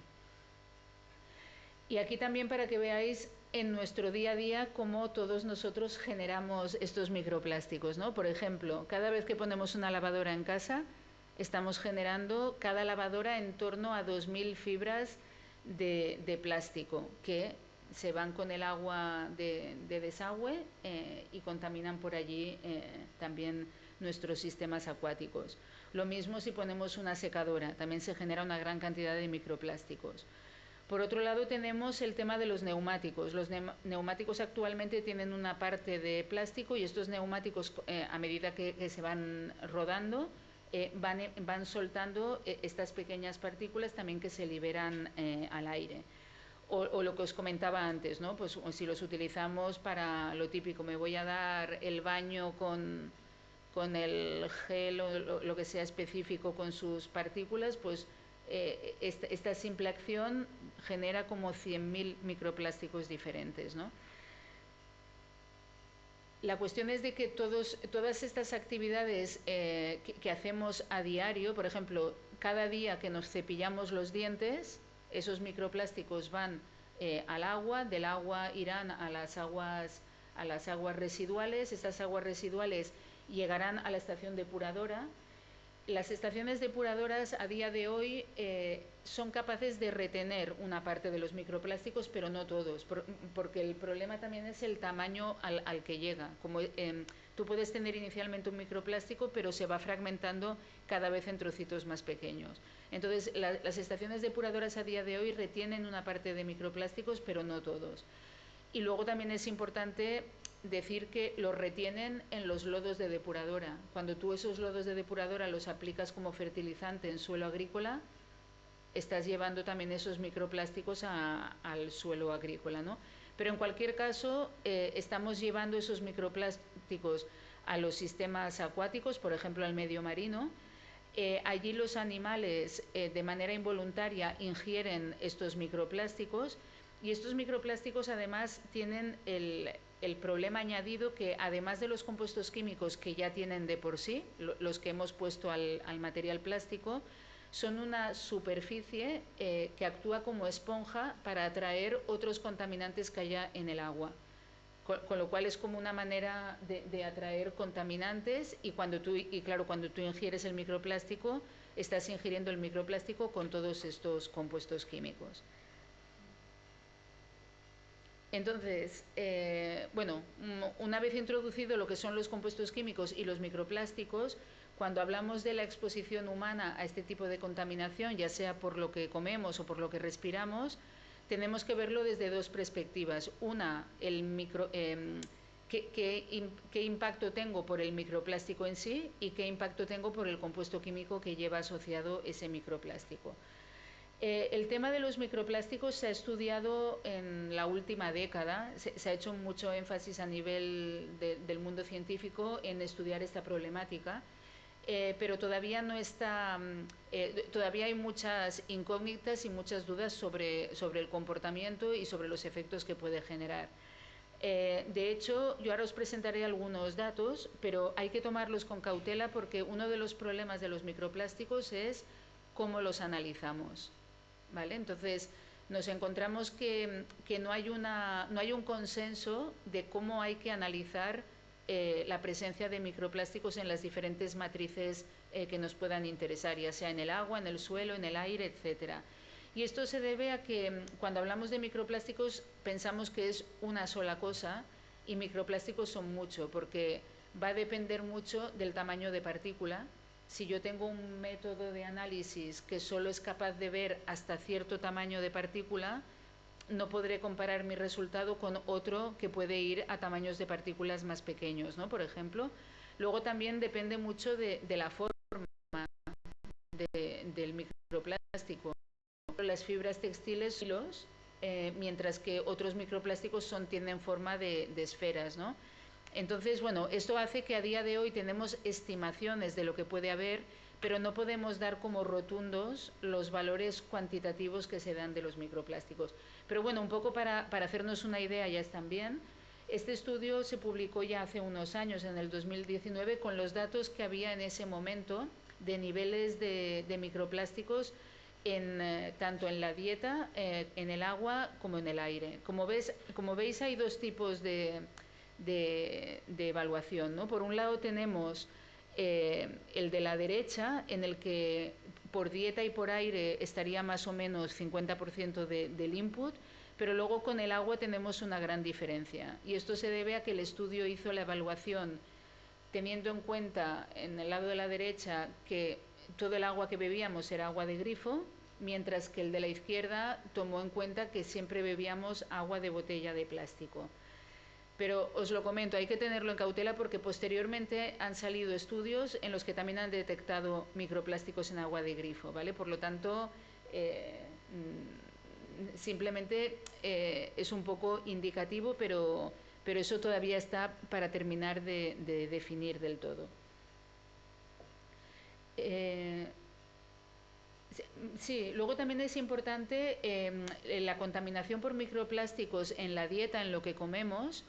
B: Y aquí también para que veáis en nuestro día a día cómo todos nosotros generamos estos microplásticos, ¿no? Por ejemplo, cada vez que ponemos una lavadora en casa, estamos generando cada lavadora en torno a 2000 fibras de plástico que se van con el agua de desagüe y contaminan por allí también nuestros sistemas acuáticos. Lo mismo si ponemos una secadora, también se genera una gran cantidad de microplásticos. Por otro lado tenemos el tema de los neumáticos. Los neumáticos actualmente tienen una parte de plástico y estos neumáticos a medida que se van rodando van soltando estas pequeñas partículas también que se liberan al aire. O lo que os comentaba antes, ¿no? Pues si los utilizamos para lo típico, me voy a dar el baño con el gel o lo que sea específico con sus partículas, pues esta simple acción genera como 100.000 microplásticos diferentes, ¿no? La cuestión es de que todas estas actividades que hacemos a diario, por ejemplo, cada día que nos cepillamos los dientes, esos microplásticos van al agua, del agua irán a las aguas residuales, estas aguas residuales llegarán a la estación depuradora. Las estaciones depuradoras a día de hoy son capaces de retener una parte de los microplásticos, pero no todos, porque el problema también es el tamaño al que llega. Como tú puedes tener inicialmente un microplástico, pero se va fragmentando cada vez en trocitos más pequeños. Entonces, las estaciones depuradoras a día de hoy retienen una parte de microplásticos, pero no todos. Y luego también es importante decir que los retienen en los lodos de depuradora. Cuando tú esos lodos de depuradora los aplicas como fertilizante en suelo agrícola, estás llevando también esos microplásticos al suelo agrícola, ¿no? Pero en cualquier caso, estamos llevando esos microplásticos a los sistemas acuáticos, por ejemplo al medio marino. Allí los animales de manera involuntaria ingieren estos microplásticos y estos microplásticos además tienen el problema añadido que además de los compuestos químicos que ya tienen de por sí, los que hemos puesto al material plástico, son una superficie que actúa como esponja para atraer otros contaminantes que haya en el agua. Con lo cual es como una manera de atraer contaminantes y claro, cuando tú ingieres el microplástico, estás ingiriendo el microplástico con todos estos compuestos químicos. Entonces, bueno, una vez introducido lo que son los compuestos químicos y los microplásticos, cuando hablamos de la exposición humana a este tipo de contaminación, ya sea por lo que comemos o por lo que respiramos, tenemos que verlo desde dos perspectivas. Una, qué impacto tengo por el microplástico en sí y qué impacto tengo por el compuesto químico que lleva asociado ese microplástico. El tema de los microplásticos se ha estudiado en la última década, se ha hecho mucho énfasis a nivel del mundo científico en estudiar esta problemática, pero todavía no está, todavía hay muchas incógnitas y muchas dudas sobre el comportamiento y sobre los efectos que puede generar. De hecho, yo ahora os presentaré algunos datos, pero hay que tomarlos con cautela porque uno de los problemas de los microplásticos es cómo los analizamos. ¿Vale? Entonces, nos encontramos que no hay un consenso de cómo hay que analizar la presencia de microplásticos en las diferentes matrices que nos puedan interesar, ya sea en el agua, en el suelo, en el aire, etcétera. Y esto se debe a que cuando hablamos de microplásticos pensamos que es una sola cosa y microplásticos son mucho, porque va a depender mucho del tamaño de partícula. Si yo tengo un método de análisis que solo es capaz de ver hasta cierto tamaño de partícula, no podré comparar mi resultado con otro que puede ir a tamaños de partículas más pequeños, ¿no? Por ejemplo. Luego también depende mucho de la forma del microplástico. Las fibras textiles, mientras que otros microplásticos tienen forma de esferas, ¿no? Entonces, bueno, esto hace que a día de hoy tenemos estimaciones de lo que puede haber, pero no podemos dar como rotundos los valores cuantitativos que se dan de los microplásticos. Pero bueno, un poco para hacernos una idea ya están bien. Este estudio se publicó ya hace unos años, en el 2019, con los datos que había en ese momento de niveles de microplásticos tanto en la dieta, en el agua, como en el aire. Como veis hay dos tipos de evaluación, ¿no? Por un lado tenemos el de la derecha, en el que por dieta y por aire estaría más o menos 50% del input, pero luego con el agua tenemos una gran diferencia. Y esto se debe a que el estudio hizo la evaluación teniendo en cuenta en el lado de la derecha que todo el agua que bebíamos era agua de grifo, mientras que el de la izquierda tomó en cuenta que siempre bebíamos agua de botella de plástico. Pero os lo comento, hay que tenerlo en cautela porque posteriormente han salido estudios en los que también han detectado microplásticos en agua de grifo, ¿vale? Por lo tanto, simplemente es un poco indicativo, pero eso todavía está para terminar de definir del todo. Sí, luego también es importante la contaminación por microplásticos en la dieta, en lo que comemos,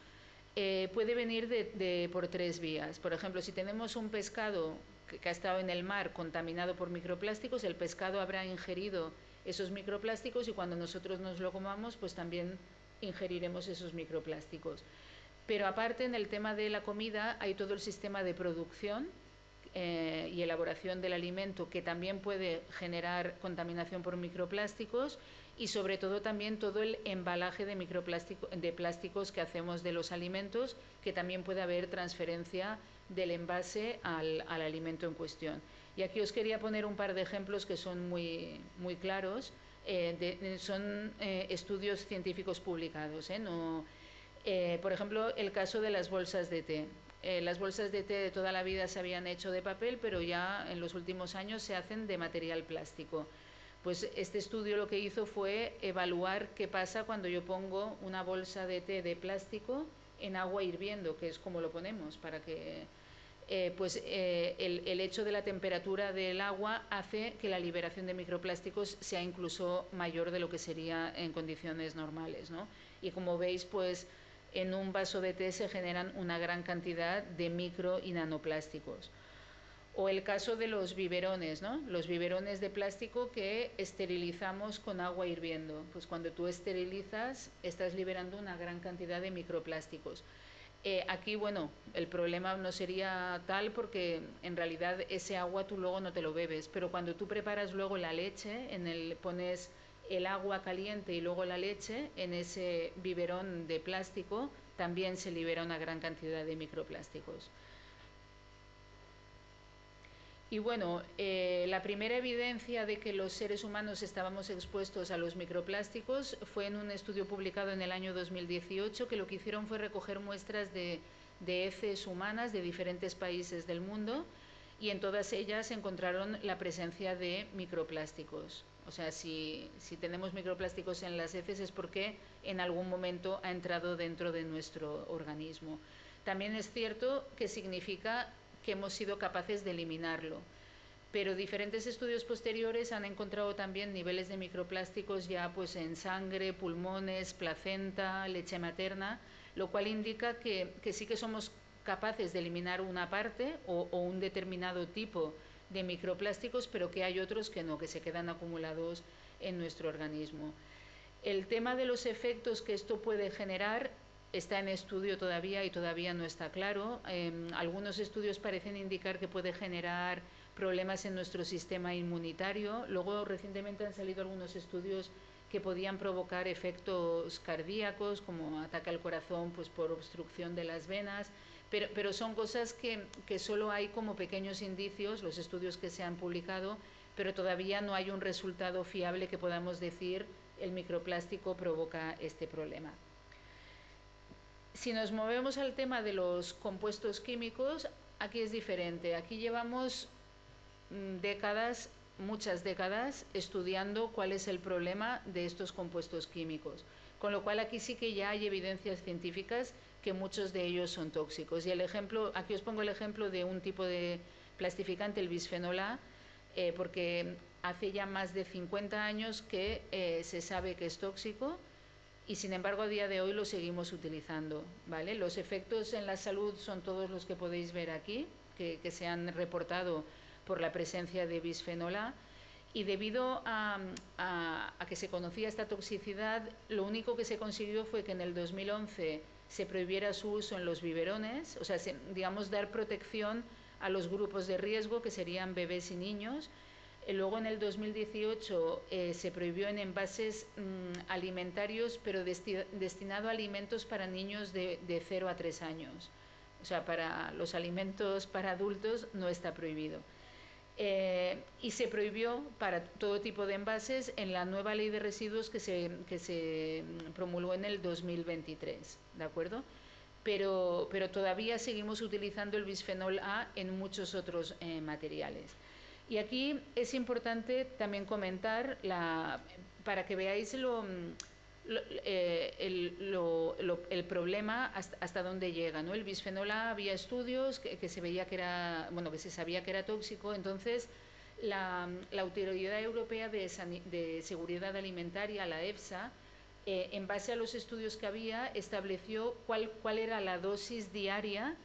B: puede venir por tres vías. Por ejemplo, si tenemos un pescado que ha estado en el mar contaminado por microplásticos, el pescado habrá ingerido esos microplásticos y cuando nosotros nos lo comamos, pues también ingeriremos esos microplásticos. Pero aparte, en el tema de la comida, hay todo el sistema de producción y elaboración del alimento que también puede generar contaminación por microplásticos y sobre todo también todo el embalaje de plásticos que hacemos de los alimentos, que también puede haber transferencia del envase al alimento en cuestión. Y aquí os quería poner un par de ejemplos que son muy, muy claros. Son estudios científicos publicados, por ejemplo, el caso de las bolsas de té. Las bolsas de té de toda la vida se habían hecho de papel, pero ya en los últimos años se hacen de material plástico. Pues este estudio lo que hizo fue evaluar qué pasa cuando yo pongo una bolsa de té de plástico en agua hirviendo, que es como lo ponemos, para que el hecho de la temperatura del agua hace que la liberación de microplásticos sea incluso mayor de lo que sería en condiciones normales, ¿no? Y como veis, pues en un vaso de té se generan una gran cantidad de micro y nanoplásticos. O el caso de los biberones, ¿no? Los biberones de plástico que esterilizamos con agua hirviendo. Pues cuando tú esterilizas, estás liberando una gran cantidad de microplásticos. Aquí, bueno, el problema no sería tal porque en realidad ese agua tú luego no te lo bebes, pero cuando tú preparas luego la leche, pones el agua caliente y luego la leche, en ese biberón de plástico también se libera una gran cantidad de microplásticos. Y bueno, la primera evidencia de que los seres humanos estábamos expuestos a los microplásticos fue en un estudio publicado en el año 2018, que lo que hicieron fue recoger muestras de heces humanas de diferentes países del mundo y en todas ellas encontraron la presencia de microplásticos. O sea, si tenemos microplásticos en las heces es porque en algún momento ha entrado dentro de nuestro organismo. También es cierto que significa que hemos sido capaces de eliminarlo. Pero diferentes estudios posteriores han encontrado también niveles de microplásticos ya pues en sangre, pulmones, placenta, leche materna, lo cual indica que sí que somos capaces de eliminar una parte o un determinado tipo de microplásticos, pero que hay otros que no, que se quedan acumulados en nuestro organismo. El tema de los efectos que esto puede generar está en estudio todavía y todavía no está claro. Algunos estudios parecen indicar que puede generar problemas en nuestro sistema inmunitario. Luego, recientemente han salido algunos estudios que podían provocar efectos cardíacos, como ataque al corazón pues, por obstrucción de las venas. Pero son cosas que solo hay como pequeños indicios, los estudios que se han publicado, pero todavía no hay un resultado fiable que podamos decir el microplástico provoca este problema. Si nos movemos al tema de los compuestos químicos, aquí es diferente. Aquí llevamos décadas muchas décadas estudiando cuál es el problema de estos compuestos químicos. Con lo cual aquí sí que ya hay evidencias científicas que muchos de ellos son tóxicos. Y el ejemplo, aquí os pongo el ejemplo de un tipo de plastificante, el bisfenol A, porque hace ya más de 50 años que se sabe que es tóxico y sin embargo a día de hoy lo seguimos utilizando, ¿vale? Los efectos en la salud son todos los que podéis ver aquí, que se han reportado por la presencia de bisfenol A, y debido a que se conocía esta toxicidad, lo único que se consiguió fue que en el 2011 se prohibiera su uso en los biberones, o sea, digamos, dar protección a los grupos de riesgo, que serían bebés y niños. Luego en el 2018 se prohibió en envases alimentarios, pero destinado a alimentos para niños de 0 a 3 años. O sea, para los alimentos para adultos no está prohibido. Y se prohibió para todo tipo de envases en la nueva ley de residuos que se promulgó en el 2023, ¿de acuerdo? Pero todavía seguimos utilizando el bisfenol A en muchos otros materiales. Y aquí es importante también comentar, para que veáis el problema hasta dónde llega, ¿no? El bisfenol A, había estudios que se veía que era, bueno, que se sabía que era tóxico. Entonces la Autoridad Europea de Seguridad Alimentaria, la EFSA, en base a los estudios que había, estableció cuál era la dosis diaria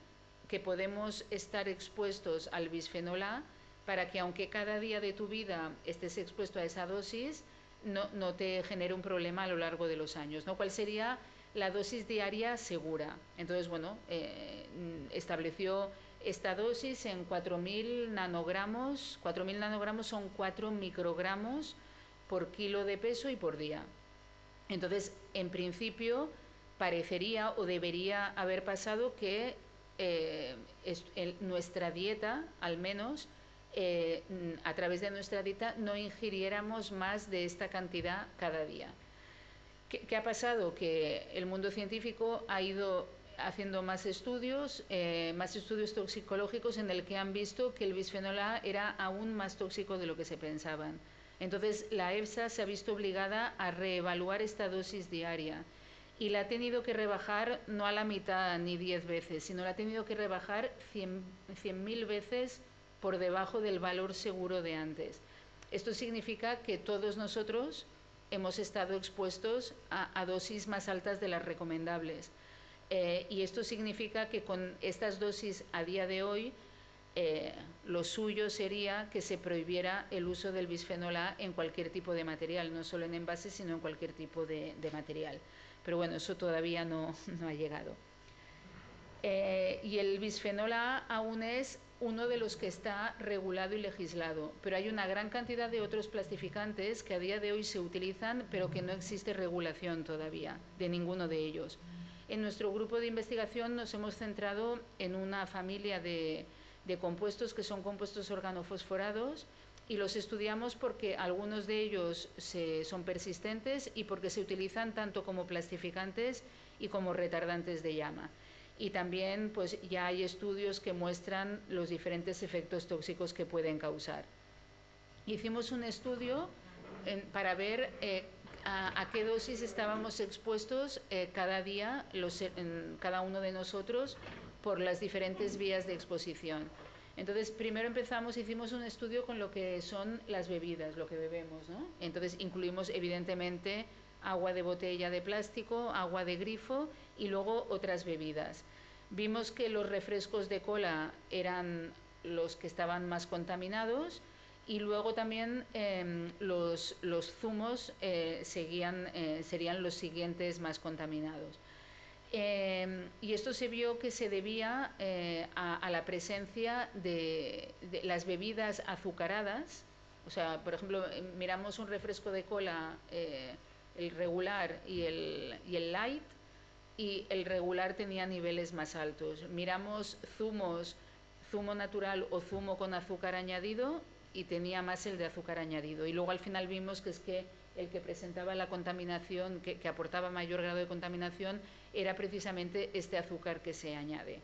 B: que podemos estar expuestos al bisfenol A, para que aunque cada día de tu vida estés expuesto a esa dosis, no te genere un problema a lo largo de los años, ¿no? ¿Cuál sería la dosis diaria segura? Entonces, bueno, estableció esta dosis en 4.000 nanogramos. 4.000 nanogramos son 4 microgramos por kilo de peso y por día. Entonces, en principio, parecería o debería haber pasado que nuestra dieta, al menos, a través de nuestra dieta, no ingiriéramos más de esta cantidad cada día. ¿Qué ha pasado? Que el mundo científico ha ido haciendo más estudios toxicológicos, en el que han visto que el bisfenol A era aún más tóxico de lo que se pensaban. Entonces la EFSA se ha visto obligada a reevaluar esta dosis diaria y la ha tenido que rebajar no a la mitad ni 10 veces, sino la ha tenido que rebajar 100.000 veces por debajo del valor seguro de antes. Esto significa que todos nosotros hemos estado expuestos a dosis más altas de las recomendables. Y esto significa que con estas dosis a día de hoy, lo suyo sería que se prohibiera el uso del bisfenol A en cualquier tipo de material, no solo en envases, sino en cualquier tipo de material. Pero bueno, eso todavía no ha llegado. Y el bisfenol A aún es uno de los que está regulado y legislado, pero hay una gran cantidad de otros plastificantes que a día de hoy se utilizan, pero que no existe regulación todavía de ninguno de ellos. En nuestro grupo de investigación nos hemos centrado en una familia de compuestos que son compuestos organofosforados, y los estudiamos porque algunos de ellos son persistentes y porque se utilizan tanto como plastificantes y como retardantes de llama. Y también pues ya hay estudios que muestran los diferentes efectos tóxicos que pueden causar. Hicimos un estudio para ver a qué dosis estábamos expuestos cada día cada uno de nosotros por las diferentes vías de exposición. Entonces, primero hicimos un estudio con lo que son las bebidas, lo que bebemos, ¿no? Entonces, incluimos evidentemente agua de botella de plástico, agua de grifo y luego otras bebidas. Vimos que los refrescos de cola eran los que estaban más contaminados, y luego también los zumos serían los siguientes más contaminados. Y esto se vio que se debía a la presencia de las bebidas azucaradas. O sea, por ejemplo, miramos un refresco de cola, el regular y el light, y el regular tenía niveles más altos. Miramos zumos, zumo natural o zumo con azúcar añadido, y tenía más el de azúcar añadido. Y luego al final vimos que es que el que presentaba la contaminación, que aportaba mayor grado de contaminación, era precisamente este azúcar que se añade.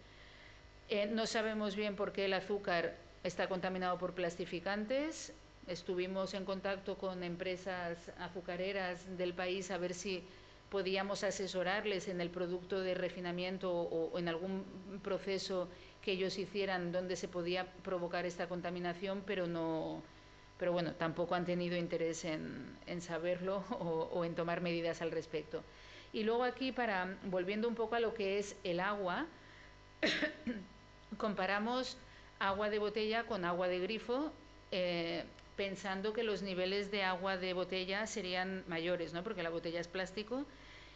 B: No sabemos bien por qué el azúcar está contaminado por plastificantes, Estuvimos en contacto con empresas azucareras del país a ver si podíamos asesorarles en el producto de refinamiento o en algún proceso que ellos hicieran donde se podía provocar esta contaminación, pero bueno, tampoco han tenido interés en saberlo o en tomar medidas al respecto. Y luego aquí, volviendo un poco a lo que es el agua, comparamos agua de botella con agua de grifo, pensando que los niveles de agua de botella serían mayores, ¿no? Porque la botella es plástico,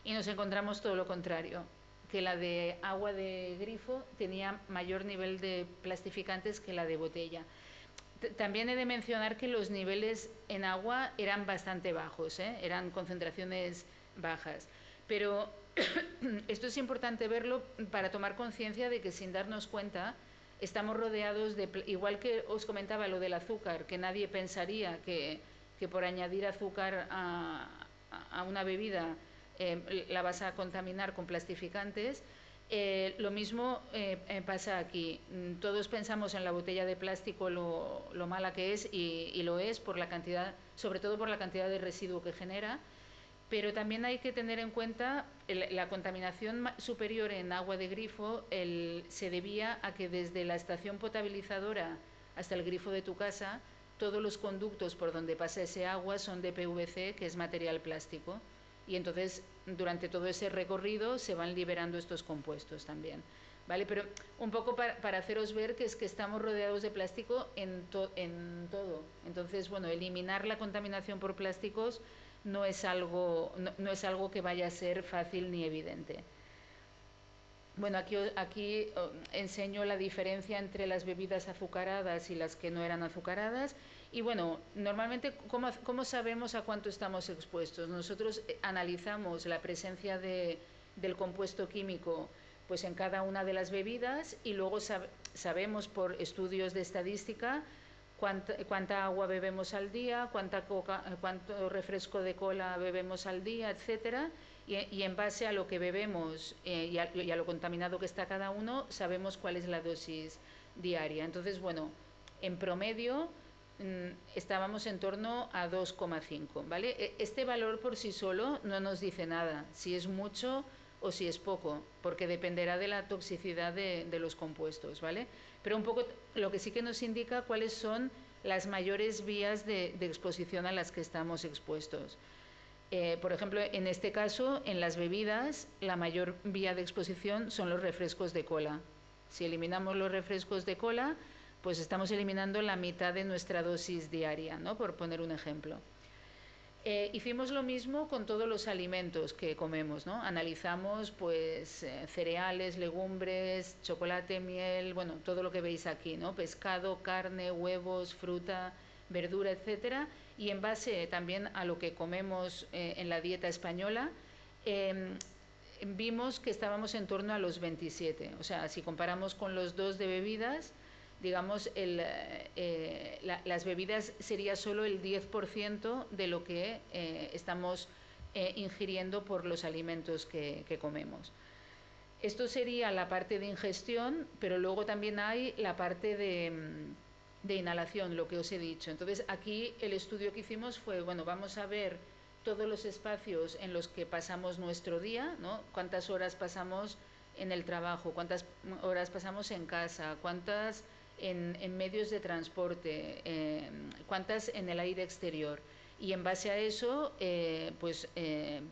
B: y nos encontramos todo lo contrario, que la de agua de grifo tenía mayor nivel de plastificantes que la de botella. También he de mencionar que los niveles en agua eran bastante bajos, eran concentraciones bajas, pero esto es importante verlo para tomar conciencia de que, sin darnos cuenta, estamos rodeados de, igual que os comentaba lo del azúcar, que nadie pensaría que por añadir azúcar a una bebida la vas a contaminar con plastificantes. Lo mismo pasa aquí. Todos pensamos en la botella de plástico lo mala que es, y lo es por la cantidad, sobre todo por la cantidad de residuo que genera, pero también hay que tener en cuenta la contaminación superior en agua de grifo. Se debía a que desde la estación potabilizadora hasta el grifo de tu casa, todos los conductos por donde pasa ese agua son de PVC, que es material plástico, y entonces durante todo ese recorrido se van liberando estos compuestos también, ¿vale? Pero un poco para haceros ver que es que estamos rodeados de plástico en todo. Entonces, bueno, eliminar la contaminación por plásticos no es algo que vaya a ser fácil ni evidente. Bueno, aquí enseño la diferencia entre las bebidas azucaradas y las que no eran azucaradas. Y bueno, normalmente, ¿cómo sabemos a cuánto estamos expuestos? Nosotros analizamos la presencia del compuesto químico pues en cada una de las bebidas, y luego sabemos por estudios de estadística cuánta agua bebemos al día, cuánto refresco de cola bebemos al día, etcétera, y en base a lo que bebemos y a lo contaminado que está cada uno, sabemos cuál es la dosis diaria. Entonces, bueno, en promedio estábamos en torno a 2,5, ¿vale? Este valor por sí solo no nos dice nada, si es mucho o si es poco, porque dependerá de la toxicidad de los compuestos, ¿vale? Pero un poco lo que sí que nos indica cuáles son las mayores vías de exposición a las que estamos expuestos. Por ejemplo, en este caso, en las bebidas, la mayor vía de exposición son los refrescos de cola. Si eliminamos los refrescos de cola, pues estamos eliminando la mitad de nuestra dosis diaria, ¿no? Por poner un ejemplo. Hicimos lo mismo con todos los alimentos que comemos, ¿no? Analizamos pues cereales, legumbres, chocolate, miel, bueno, todo lo que veis aquí, ¿no? Pescado, carne, huevos, fruta, verdura, etcétera, y en base también a lo que comemos en la dieta española, vimos que estábamos en torno a los 27. O sea, si comparamos con los dos de bebidas, digamos, las bebidas sería solo el 10% de lo que estamos ingiriendo por los alimentos que comemos. Esto sería la parte de ingestión, pero luego también hay la parte de inhalación, lo que os he dicho. Entonces, aquí el estudio que hicimos fue, bueno, vamos a ver todos los espacios en los que pasamos nuestro día, ¿no? Cuántas horas pasamos en el trabajo, cuántas horas pasamos en casa, cuántas en medios de transporte, cuántas en el aire exterior. Y en base a eso,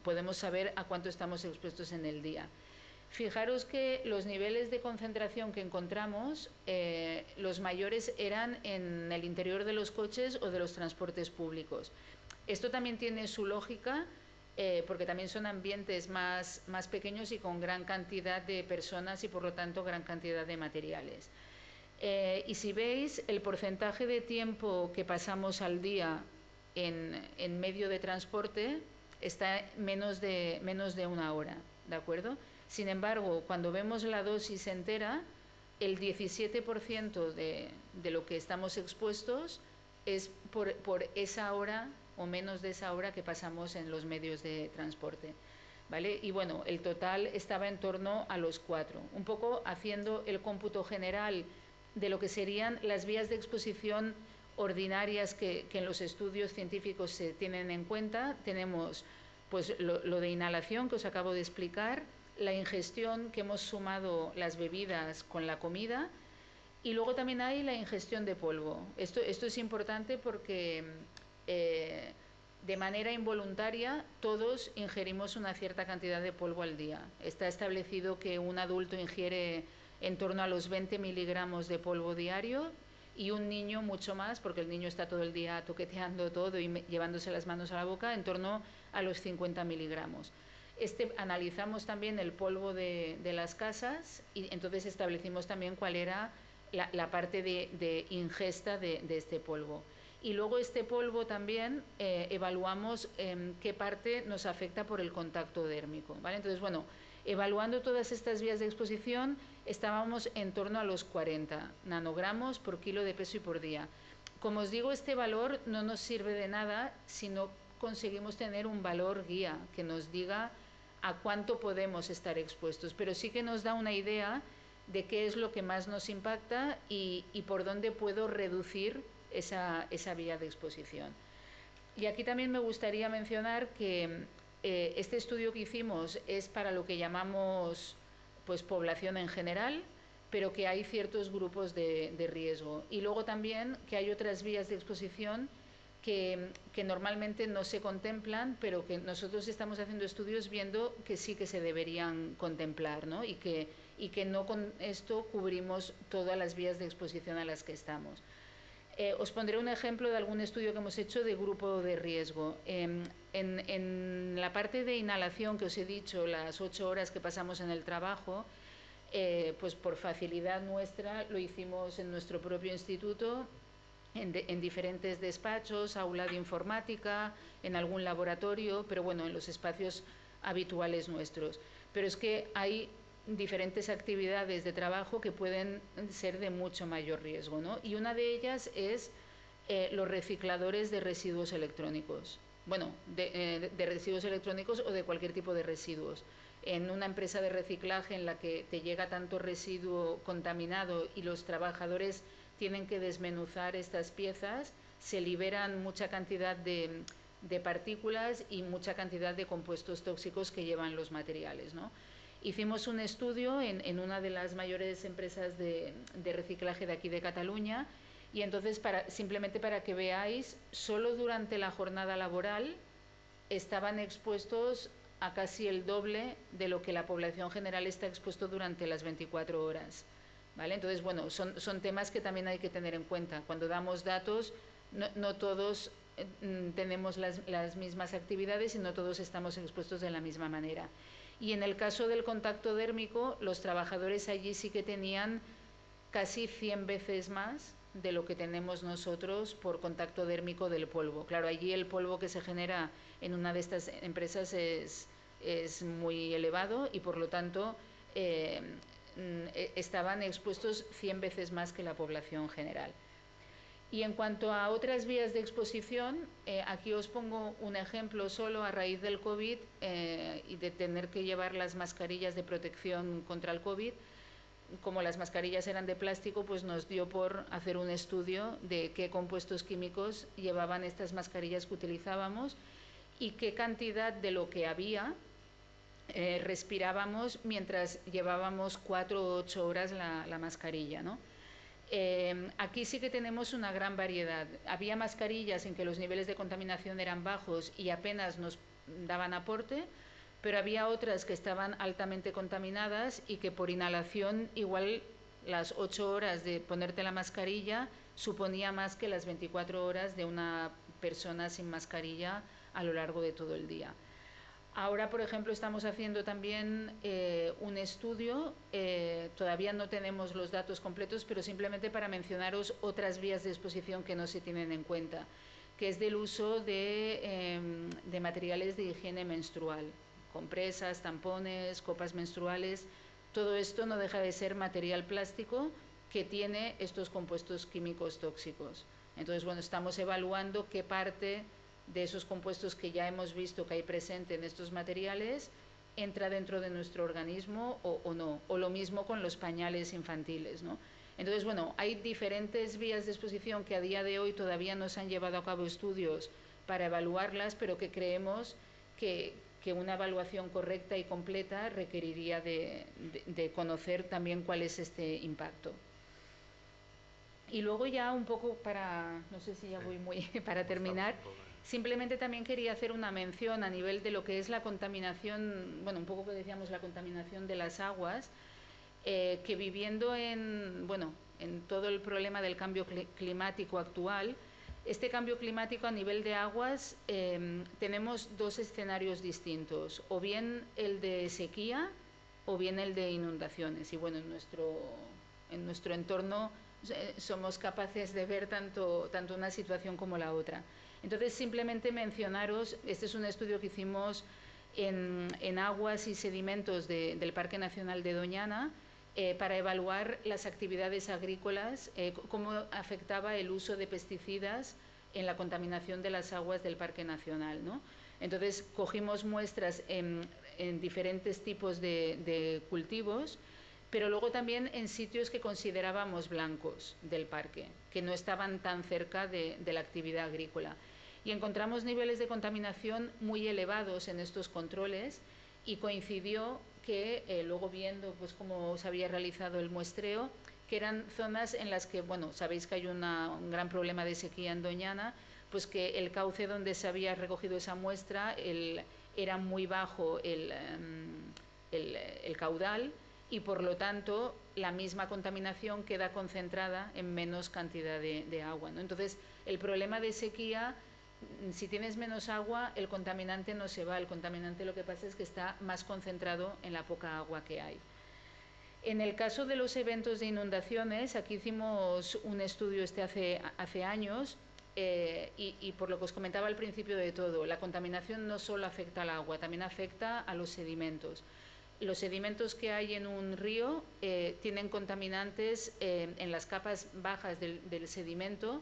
B: podemos saber a cuánto estamos expuestos en el día. Fijaros que los niveles de concentración que encontramos, los mayores eran en el interior de los coches o de los transportes públicos. Esto también tiene su lógica, porque también son ambientes más pequeños y con gran cantidad de personas y por lo tanto gran cantidad de materiales. Y si veis, el porcentaje de tiempo que pasamos al día en medio de transporte está menos de 1 hora, ¿de acuerdo? Sin embargo, cuando vemos la dosis entera, el 17% de lo que estamos expuestos es por esa hora o menos de esa hora que pasamos en los medios de transporte, ¿vale? Y bueno, el total estaba en torno a los 4, un poco haciendo el cómputo general de lo que serían las vías de exposición ordinarias que en los estudios científicos se tienen en cuenta. Tenemos pues lo de inhalación que os acabo de explicar, la ingestión, que hemos sumado las bebidas con la comida, y luego también hay la ingestión de polvo. Esto es importante porque de manera involuntaria todos ingerimos una cierta cantidad de polvo al día. Está establecido que un adulto ingiere en torno a los 20 miligramos de polvo diario y un niño mucho más, porque el niño está todo el día toqueteando todo y llevándose las manos a la boca, en torno a los 50 miligramos. Analizamos también el polvo de las casas y entonces establecimos también cuál era la parte de ingesta de este polvo. Y luego este polvo también evaluamos qué parte nos afecta por el contacto dérmico, ¿vale? Entonces, bueno, evaluando todas estas vías de exposición, estábamos en torno a los 40 nanogramos por kilo de peso y por día. Como os digo, este valor no nos sirve de nada si no conseguimos tener un valor guía que nos diga a cuánto podemos estar expuestos, pero sí que nos da una idea de qué es lo que más nos impacta y por dónde puedo reducir esa vía de exposición. Y aquí también me gustaría mencionar que este estudio que hicimos es para lo que llamamos pues población en general, pero que hay ciertos grupos de riesgo. Y luego también que hay otras vías de exposición que normalmente no se contemplan, pero que nosotros estamos haciendo estudios viendo que sí que se deberían contemplar, ¿no? Y que no con esto cubrimos todas las vías de exposición a las que estamos. Os pondré un ejemplo de algún estudio que hemos hecho de grupo de riesgo. En la parte de inhalación que os he dicho, las 8 horas que pasamos en el trabajo, pues por facilidad nuestra lo hicimos en nuestro propio instituto, en diferentes despachos, aula de informática, en algún laboratorio, pero bueno, en los espacios habituales nuestros. Pero es que hay diferentes actividades de trabajo que pueden ser de mucho mayor riesgo, ¿no? Y una de ellas es los recicladores de residuos electrónicos. Bueno, de residuos electrónicos o de cualquier tipo de residuos. En una empresa de reciclaje en la que te llega tanto residuo contaminado y los trabajadores tienen que desmenuzar estas piezas, se liberan mucha cantidad de partículas y mucha cantidad de compuestos tóxicos que llevan los materiales, ¿no? Hicimos un estudio en una de las mayores empresas de reciclaje de aquí de Cataluña y entonces simplemente para que veáis, solo durante la jornada laboral estaban expuestos a casi el doble de lo que la población general está expuesto durante las 24 horas. ¿Vale? Entonces, bueno, son temas que también hay que tener en cuenta. Cuando damos datos, no todos tenemos las mismas actividades y no todos estamos expuestos de la misma manera. Y en el caso del contacto dérmico, los trabajadores allí sí que tenían casi 100 veces más de lo que tenemos nosotros por contacto dérmico del polvo. Claro, allí el polvo que se genera en una de estas empresas es muy elevado y por lo tanto estaban expuestos 100 veces más que la población general. Y en cuanto a otras vías de exposición, aquí os pongo un ejemplo solo a raíz del COVID y de tener que llevar las mascarillas de protección contra el COVID. Como las mascarillas eran de plástico, pues nos dio por hacer un estudio de qué compuestos químicos llevaban estas mascarillas que utilizábamos y qué cantidad de lo que había respirábamos mientras llevábamos 4 o 8 horas la mascarilla, ¿no? Aquí sí que tenemos una gran variedad. Había mascarillas en que los niveles de contaminación eran bajos y apenas nos daban aporte, pero había otras que estaban altamente contaminadas y que por inhalación igual las 8 horas de ponerte la mascarilla suponía más que las 24 horas de una persona sin mascarilla a lo largo de todo el día. Ahora, por ejemplo, estamos haciendo también un estudio, todavía no tenemos los datos completos, pero simplemente para mencionaros otras vías de exposición que no se tienen en cuenta, que es del uso de materiales de higiene menstrual, compresas, tampones, copas menstruales. Todo esto no deja de ser material plástico que tiene estos compuestos químicos tóxicos. Entonces, bueno, estamos evaluando qué parte de esos compuestos que ya hemos visto que hay presente en estos materiales entra dentro de nuestro organismo o no. O lo mismo con los pañales infantiles, ¿no? Entonces, bueno, hay diferentes vías de exposición que a día de hoy todavía no se han llevado a cabo estudios para evaluarlas, pero que creemos que una evaluación correcta y completa requeriría de conocer también cuál es este impacto. Y luego ya un poco para, no sé si ya voy muy, para terminar, simplemente también quería hacer una mención a nivel de lo que es la contaminación, bueno, un poco que decíamos la contaminación de las aguas, que viviendo en todo el problema del cambio climático actual, este cambio climático a nivel de aguas, tenemos dos escenarios distintos, o bien el de sequía o bien el de inundaciones. Y bueno, en nuestro entorno somos capaces de ver tanto una situación como la otra. Entonces, simplemente mencionaros, este es un estudio que hicimos en aguas y sedimentos del Parque Nacional de Doñana, para evaluar las actividades agrícolas, cómo afectaba el uso de pesticidas en la contaminación de las aguas del Parque Nacional, ¿no? Entonces, cogimos muestras en diferentes tipos de cultivos, pero luego también en sitios que considerábamos blancos del parque, que no estaban tan cerca de la actividad agrícola. Y encontramos niveles de contaminación muy elevados en estos controles, y coincidió que luego viendo pues cómo se había realizado el muestreo, que eran zonas en las que, bueno, sabéis que hay un gran problema de sequía en Doñana, pues que el cauce donde se había recogido esa muestra era muy bajo el caudal, y por lo tanto la misma contaminación queda concentrada en menos cantidad de agua, ¿no? Entonces, el problema de sequía, si tienes menos agua, el contaminante no se va, el contaminante lo que pasa es que está más concentrado en la poca agua que hay. En el caso de los eventos de inundaciones, aquí hicimos un estudio hace años, y por lo que os comentaba al principio de todo, la contaminación no solo afecta al agua, también afecta a los sedimentos. Los sedimentos que hay en un río tienen contaminantes en las capas bajas del sedimento,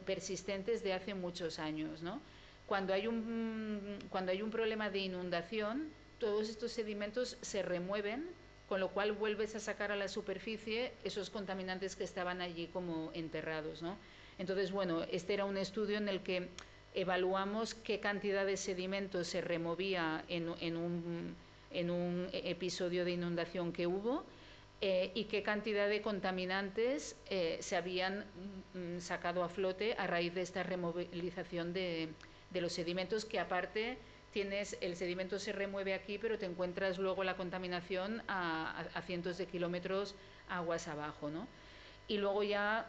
B: persistentes de hace muchos años, ¿no? Cuando hay un problema de inundación, todos estos sedimentos se remueven, con lo cual vuelves a sacar a la superficie esos contaminantes que estaban allí como enterrados, ¿no? Entonces, bueno, este era un estudio en el que evaluamos qué cantidad de sedimentos se removía en un episodio de inundación que hubo, y qué cantidad de contaminantes se habían sacado a flote a raíz de esta removilización de los sedimentos, que aparte el sedimento se remueve aquí, pero te encuentras luego la contaminación a cientos de kilómetros aguas abajo, ¿no? Y luego ya,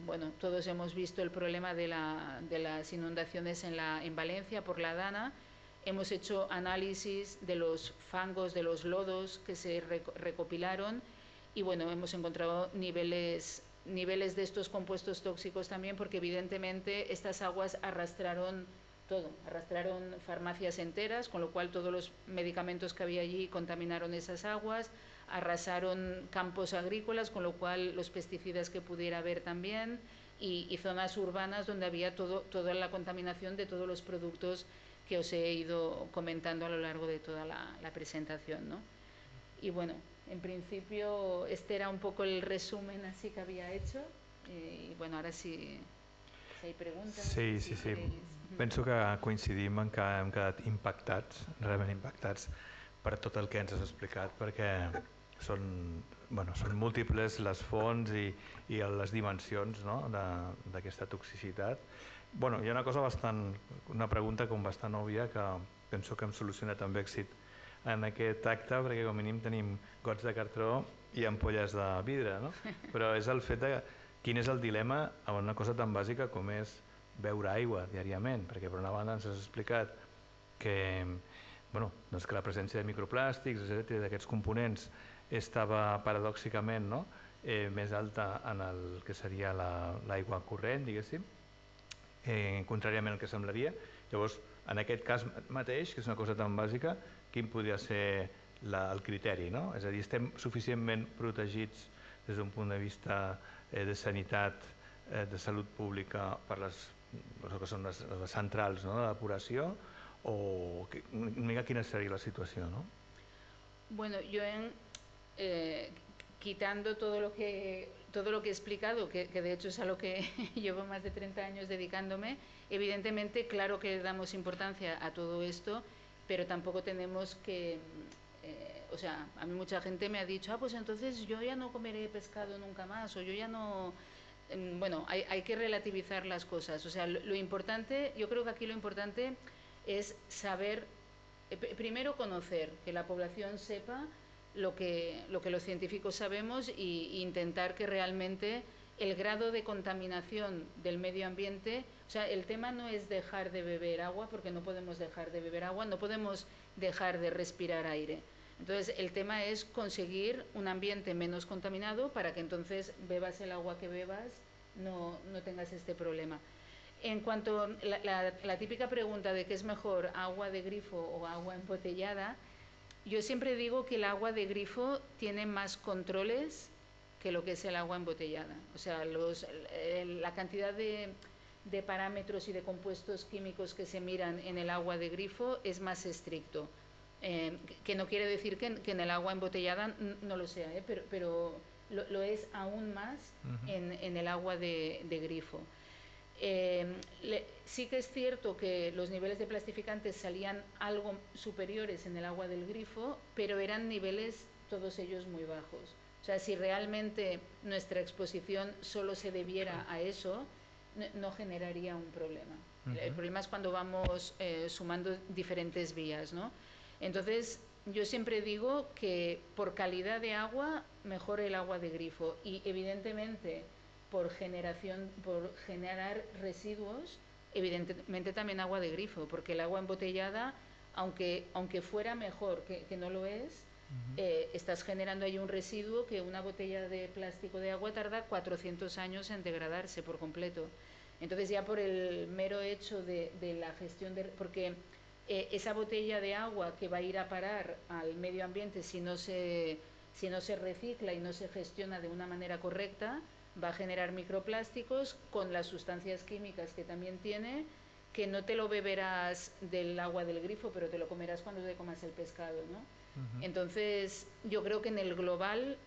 B: bueno, todos hemos visto el problema de las inundaciones en Valencia por la Dana. Hemos hecho análisis de los fangos, de los lodos que se recopilaron, y bueno, hemos encontrado niveles de estos compuestos tóxicos también, porque evidentemente estas aguas arrastraron todo, arrastraron farmacias enteras, con lo cual todos los medicamentos que había allí contaminaron esas aguas, arrasaron campos agrícolas, con lo cual los pesticidas que pudiera haber también, y zonas urbanas donde había toda la contaminación de todos los productos que os he ido comentando a lo largo de toda la presentación, ¿no? Y bueno, en principio este era un poco el resumen así que había hecho, y bueno, ara si hay preguntes...
C: Sí. Penso que coincidim en que hem quedat impactats, realment impactats, per tot el que ens has explicat, perquè són múltiples les fonts i les dimensions, no?, d'aquesta toxicitat. Hi ha una pregunta com bastant òbvia que penso que hem solucionat amb èxit en aquest acte, perquè com a mínim tenim gots de cartró i ampolles de vidre, no? Però és el fet de quin és el dilema amb una cosa tan bàsica com és beure aigua diàriament, perquè per una banda ens has explicat que, doncs que la presència de microplàstics, etc., d'aquests components estava paradòxicament, no?, més alta en el que seria l'aigua corrent, diguéssim, contràriament al que semblaria. Llavors, en aquest cas mateix, que és una cosa tan bàsica, quin podria ser el criteri, no? És a dir, estem suficientment protegits des d'un punt de vista de sanitat, de salut pública, per les que són les centrals, no?, de depuració, o una mica quina seria la situació, no?
B: Bueno, yo quitando todo lo que he explicado, que de hecho es a lo que llevo más de 30 años dedicándome, evidentemente claro que le damos importancia a todo esto, pero tampoco tenemos que... o sea, a mí mucha gente me ha dicho, pues entonces yo ya no comeré pescado nunca más, o yo ya no... Bueno, hay que relativizar las cosas. O sea, lo importante, yo creo que aquí lo importante es saber, primero conocer, que la población sepa lo que los científicos sabemos e intentar que realmente el grado de contaminación del medio ambiente, o sea, el tema no es dejar de beber agua, porque no podemos dejar de beber agua, no podemos dejar de respirar aire. Entonces, el tema es conseguir un ambiente menos contaminado para que entonces bebas el agua que bebas, no tengas este problema. En cuanto a la típica pregunta de qué es mejor, agua de grifo o agua embotellada, yo siempre digo que el agua de grifo tiene más controles que lo que es el agua embotellada. O sea, la cantidad de parámetros y de compuestos químicos que se miran en el agua de grifo es más estricto. Que no quiere decir que en el agua embotellada no lo sea, pero lo es aún más en el agua de grifo. Sí que es cierto que los niveles de plastificantes salían algo superiores en el agua del grifo, pero eran niveles todos ellos muy bajos. O sea, si realmente nuestra exposición solo se debiera a eso, no generaría un problema. El problema es cuando vamos sumando diferentes vías, ¿no? Entonces, yo siempre digo que por calidad de agua, mejor el agua de grifo. Y evidentemente, por generar residuos, evidentemente también agua de grifo, porque el agua embotellada, aunque fuera mejor, que no lo es, estás generando ahí un residuo que una botella de plástico de agua tarda 400 años en degradarse por completo. Entonces ya por el mero hecho de la gestión porque esa botella de agua que va a ir a parar al medio ambiente si no se recicla y no se gestiona de una manera correcta, va a generar microplásticos con las sustancias químicas que también tiene, que no te lo beberás del agua del grifo, pero te lo comerás cuando te comas el pescado, ¿no? Entonces, yo creo que en el global,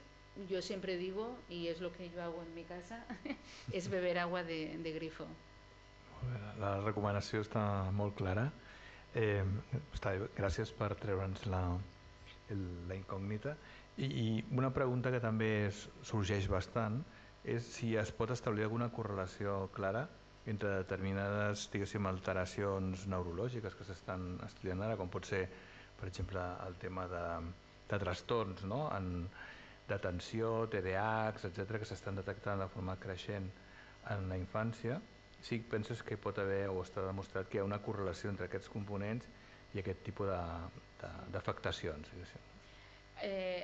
B: yo siempre digo, y es lo que yo hago en mi casa, es beber agua de grifo.
C: La recomanació està molt clara. Gràcies per treure'ns la incògnita. I una pregunta que també sorgeix bastant és si es pot establir alguna correlació clara entre determinades, diguéssim, alteracions neurològiques que s'estan estudiant ara, com pot ser, per exemple, el tema de trastorns, no? D'atenció, TDAH, etc., que s'estan detectant de forma creixent en la infància. Sí, penses que pot haver, o està demostrat, que hi ha una correlació entre aquests components i aquest tipus d'afectacions, diguéssim.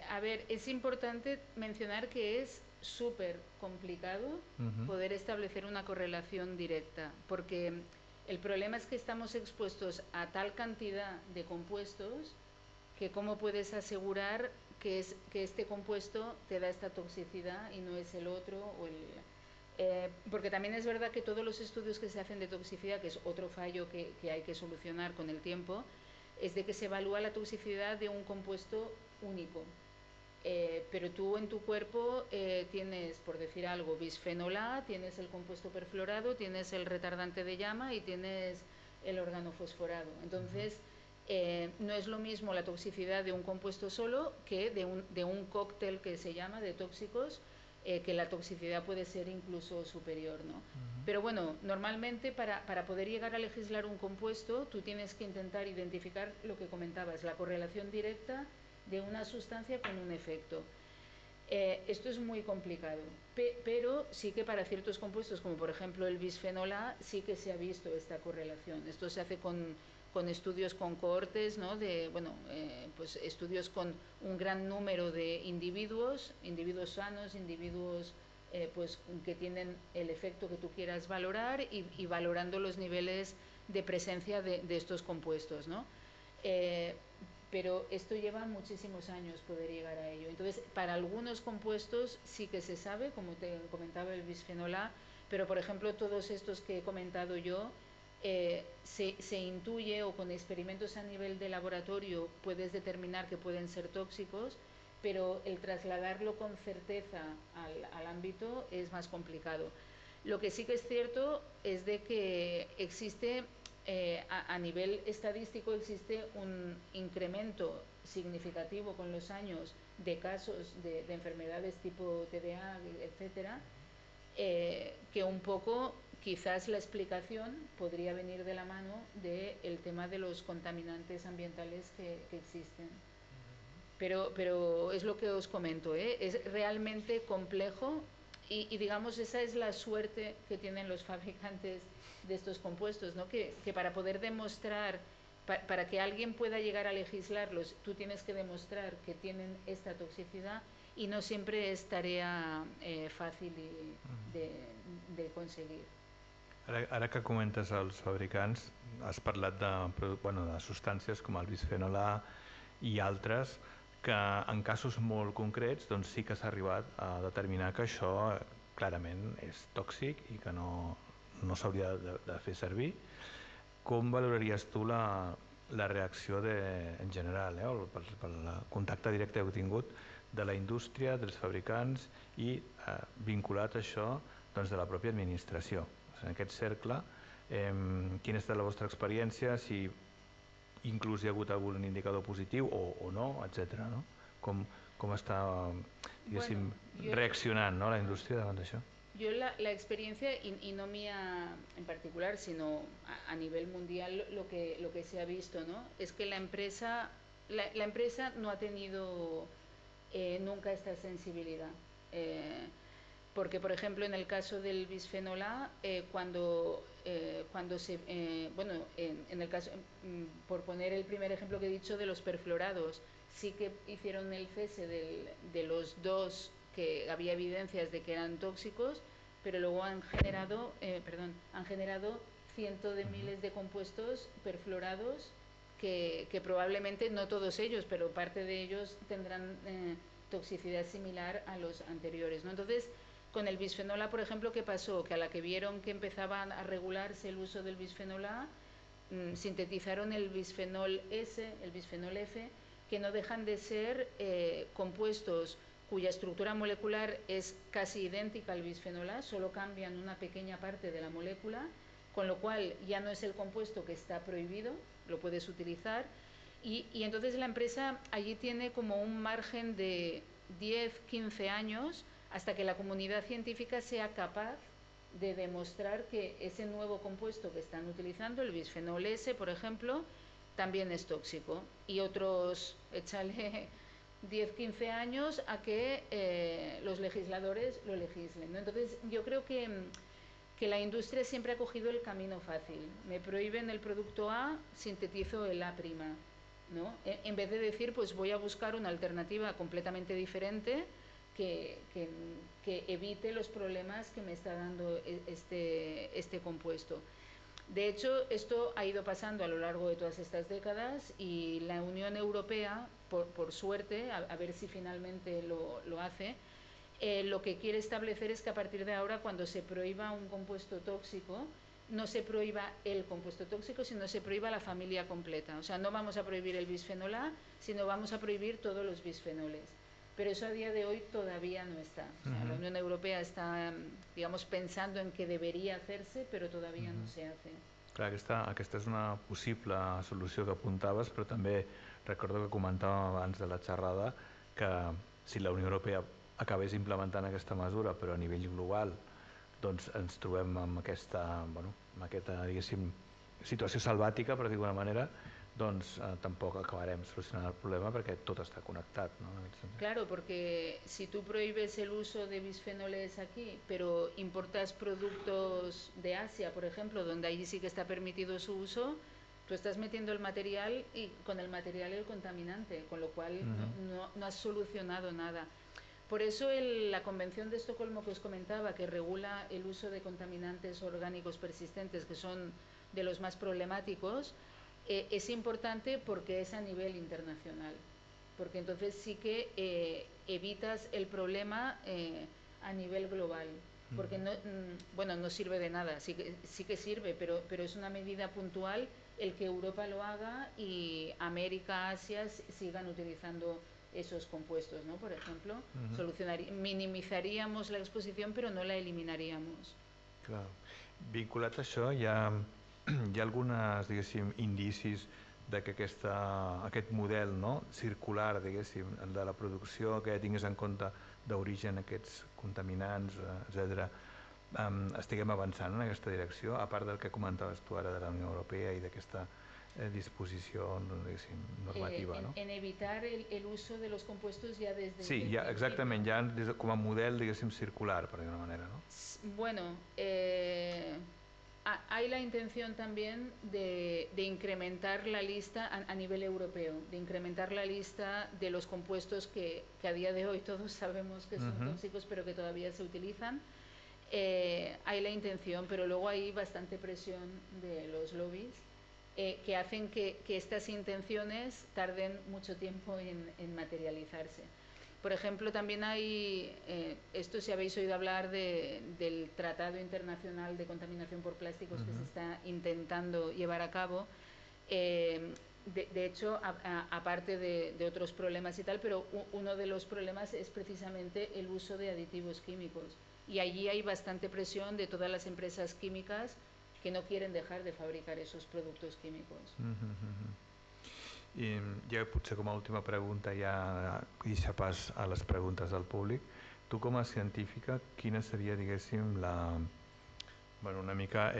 B: A ver, es importante mencionar que es súper complicado poder establecer una correlación directa, porque el problema es que estamos expuestos a tal cantidad de compuestos que cómo puedes asegurar que este compuesto te da esta toxicidad y no es el otro porque también es verdad que todos los estudios que se hacen de toxicidad, que es otro fallo que hay que solucionar con el tiempo, es de que se evalúa la toxicidad de un compuesto único. Pero tú en tu cuerpo tienes, por decir algo, bisfenol A, tienes el compuesto perfluorado, tienes el retardante de llama y tienes el organofosforado. Entonces, no es lo mismo la toxicidad de un compuesto solo que de un cóctel que se llama de tóxicos, que la toxicidad puede ser incluso superior, ¿no? Pero bueno, normalmente para poder llegar a legislar un compuesto, tú tienes que intentar identificar lo que comentabas, la correlación directa de una sustancia con un efecto. Esto es muy complicado, pero sí que para ciertos compuestos, como por ejemplo el bisfenol A, sí que se ha visto esta correlación. Esto se hace con estudios con cohortes, ¿no? Pues estudios con un gran número de individuos sanos, individuos pues que tienen el efecto que tú quieras valorar y valorando los niveles de presencia de estos compuestos, ¿no? Pero esto lleva muchísimos años poder llegar a ello. Entonces, para algunos compuestos sí que se sabe, como te comentaba el bisfenol A, pero por ejemplo todos estos que he comentado yo, se intuye o con experimentos a nivel de laboratorio puedes determinar que pueden ser tóxicos, pero el trasladarlo con certeza al ámbito es más complicado. Lo que sí que es cierto es de que existe, a nivel estadístico, existe un incremento significativo con los años de casos de enfermedades tipo TDA, etcétera, que un poco quizás la explicación podría venir de la mano del tema de los contaminantes ambientales que existen. Pero es lo que os comento, es realmente complejo y digamos esa es la suerte que tienen los fabricantes de estos compuestos, ¿no? que para poder demostrar, para que alguien pueda llegar a legislarlos, tú tienes que demostrar que tienen esta toxicidad y no siempre es tarea fàcil de conseguir.
C: Ara que comentes els fabricants, has parlat de substàncies com el bisfenol A i altres que en casos molt concrets doncs sí que s'ha arribat a determinar que això clarament és tòxic i que no s'hauria de fer servir. Com valoraries tu la reacció en general, pel contacte directe que heu tingut de la indústria, dels fabricants i vinculat a això doncs, de la pròpia administració? En aquest cercle, quina ha estat la vostra experiència, si inclús hi ha hagut algun indicador positiu o no, etc. No? Com està reaccionant, no, la indústria davant d'això?
B: Yo la experiencia, y no mía en particular, sino a nivel mundial, lo que se ha visto, ¿no? Es que la empresa no ha tenido nunca esta sensibilidad. Porque, por ejemplo, en el caso del bisfenol A, cuando se... en el caso, por poner el primer ejemplo que he dicho de los perflorados, sí que hicieron el cese de los dos que había evidencias de que eran tóxicos, pero luego han generado cientos de miles de compuestos perfluorados que probablemente, no todos ellos, pero parte de ellos tendrán toxicidad similar a los anteriores, ¿no? Entonces, con el bisfenol A, por ejemplo, ¿qué pasó? Que a la que vieron que empezaban a regularse el uso del bisfenol A, sintetizaron el bisfenol S, el bisfenol F, que no dejan de ser compuestos cuya estructura molecular es casi idéntica al bisfenol A, solo cambian una pequeña parte de la molécula, con lo cual ya no es el compuesto que está prohibido, lo puedes utilizar, y entonces la empresa allí tiene como un margen de 10, 15 años hasta que la comunidad científica sea capaz de demostrar que ese nuevo compuesto que están utilizando, el bisfenol S, por ejemplo, también es tóxico. Y otros, échale 10, 15 años a que los legisladores lo legislen, ¿no? Entonces, yo creo que la industria siempre ha cogido el camino fácil. Me prohíben el producto A, sintetizo el A', ¿no? En vez de decir, pues voy a buscar una alternativa completamente diferente que evite los problemas que me está dando este compuesto. De hecho, esto ha ido pasando a lo largo de todas estas décadas y la Unión Europea, por suerte, a ver si finalmente lo hace, lo que quiere establecer es que a partir de ahora, cuando se prohíba un compuesto tóxico, no se prohíba el compuesto tóxico, sino se prohíba la familia completa. O sea, no vamos a prohibir el bisfenol A, sino vamos a prohibir todos los bisfenoles. Pero eso a día de hoy todavía no está. O sea, la Unión Europea està, digamos, pensando en que debería hacerse, però todavía no se hace.
C: Clar, aquesta és una possible solució que apuntaves, però també recordo que comentàvem abans de la xerrada que si la Unió Europea acabés implementant aquesta mesura, però a nivell global, doncs ens trobem amb aquesta diguéssim, situació salvàtica, per dir d'alguna manera, doncs tampoc acabarem solucionant el problema perquè tot està connectat, ¿no?
B: Claro, porque si tú prohíbes el uso de bisfenoles aquí, pero importas productos de Asia, por ejemplo, donde allí sí que está permitido su uso, tú estás metiendo el material y con el material el contaminante, con lo cual no has solucionado nada. Por eso la Convención de Estocolmo que os comentaba, que regula el uso de contaminantes orgánicos persistentes, que son de los más problemáticos, es importante porque es a nivel internacional, porque entonces sí que evitas el problema a nivel global, porque no sirve de nada, sí que sirve, pero es una medida puntual el que Europa lo haga y América, Asia sigan utilizando esos compuestos, ¿no? Por ejemplo, minimizaríamos la exposición pero no la eliminaríamos.
C: Clar. Vinculat a això, hi ha algunes, diguéssim, indicis de que aquest model, no, circular, diguéssim, de la producció, que tingués en compte d'origen aquests contaminants, etc. Estiguem avançant en aquesta direcció, a part del que comentaves tu ara de la Unió Europea i d'aquesta disposició, diguéssim, normativa, no?
B: En evitar el uso de los compuestos ya desde
C: sí, ja, exactament, ja com a model, diguéssim, circular, per alguna manera, no?
B: Bueno, hay la intención también de incrementar la lista a nivel europeo, de incrementar la lista de los compuestos que a día de hoy todos sabemos que son tóxicos pero que todavía se utilizan. Hay la intención, pero luego hay bastante presión de los lobbies que hacen que estas intenciones tarden mucho tiempo en materializarse. Por ejemplo, también hay, esto si habéis oído hablar del Tratado Internacional de Contaminación por Plásticos que se está intentando llevar a cabo. De hecho, aparte de otros problemas y tal, pero uno de los problemas es precisamente el uso de aditivos químicos. Y allí hay bastante presión de todas las empresas químicas que no quieren dejar de fabricar esos productos químicos.
C: I ja potser com a última pregunta ja deixa pas a les preguntes del públic. Tu com a científica, quina seria, diguéssim, una mica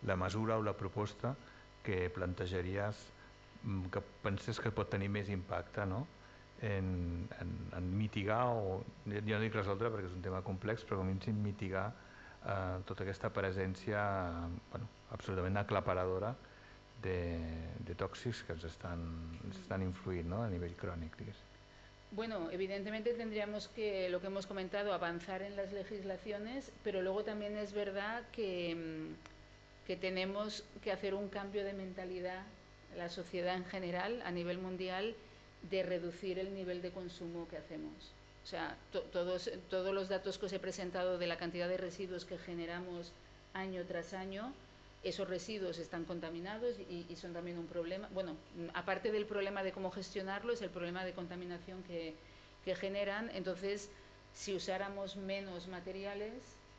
C: la mesura o la proposta que plantejaries que penses que pot tenir més impacte, no? en mitigar, o jo no dic resoldre perquè és un tema complex, però com a mínim mitigar tota aquesta presència absolutament aclaparadora de tòxics que ens estan influint, ¿no? A nivell crònic, diguéssim.
B: Bueno, evidentemente tendríamos que, lo que hemos comentado, avanzar en las legislaciones, pero luego también es verdad que tenemos que hacer un cambio de mentalidad, la sociedad en general, a nivel mundial, de reducir el nivel de consumo que hacemos. O sea, todos los datos que os he presentado de la cantidad de residuos que generamos año tras año, esos residuos están contaminados y son también un problema. Bueno, aparte del problema de cómo gestionarlo, es el problema de contaminación que generan. Entonces, si usáramos menos materiales,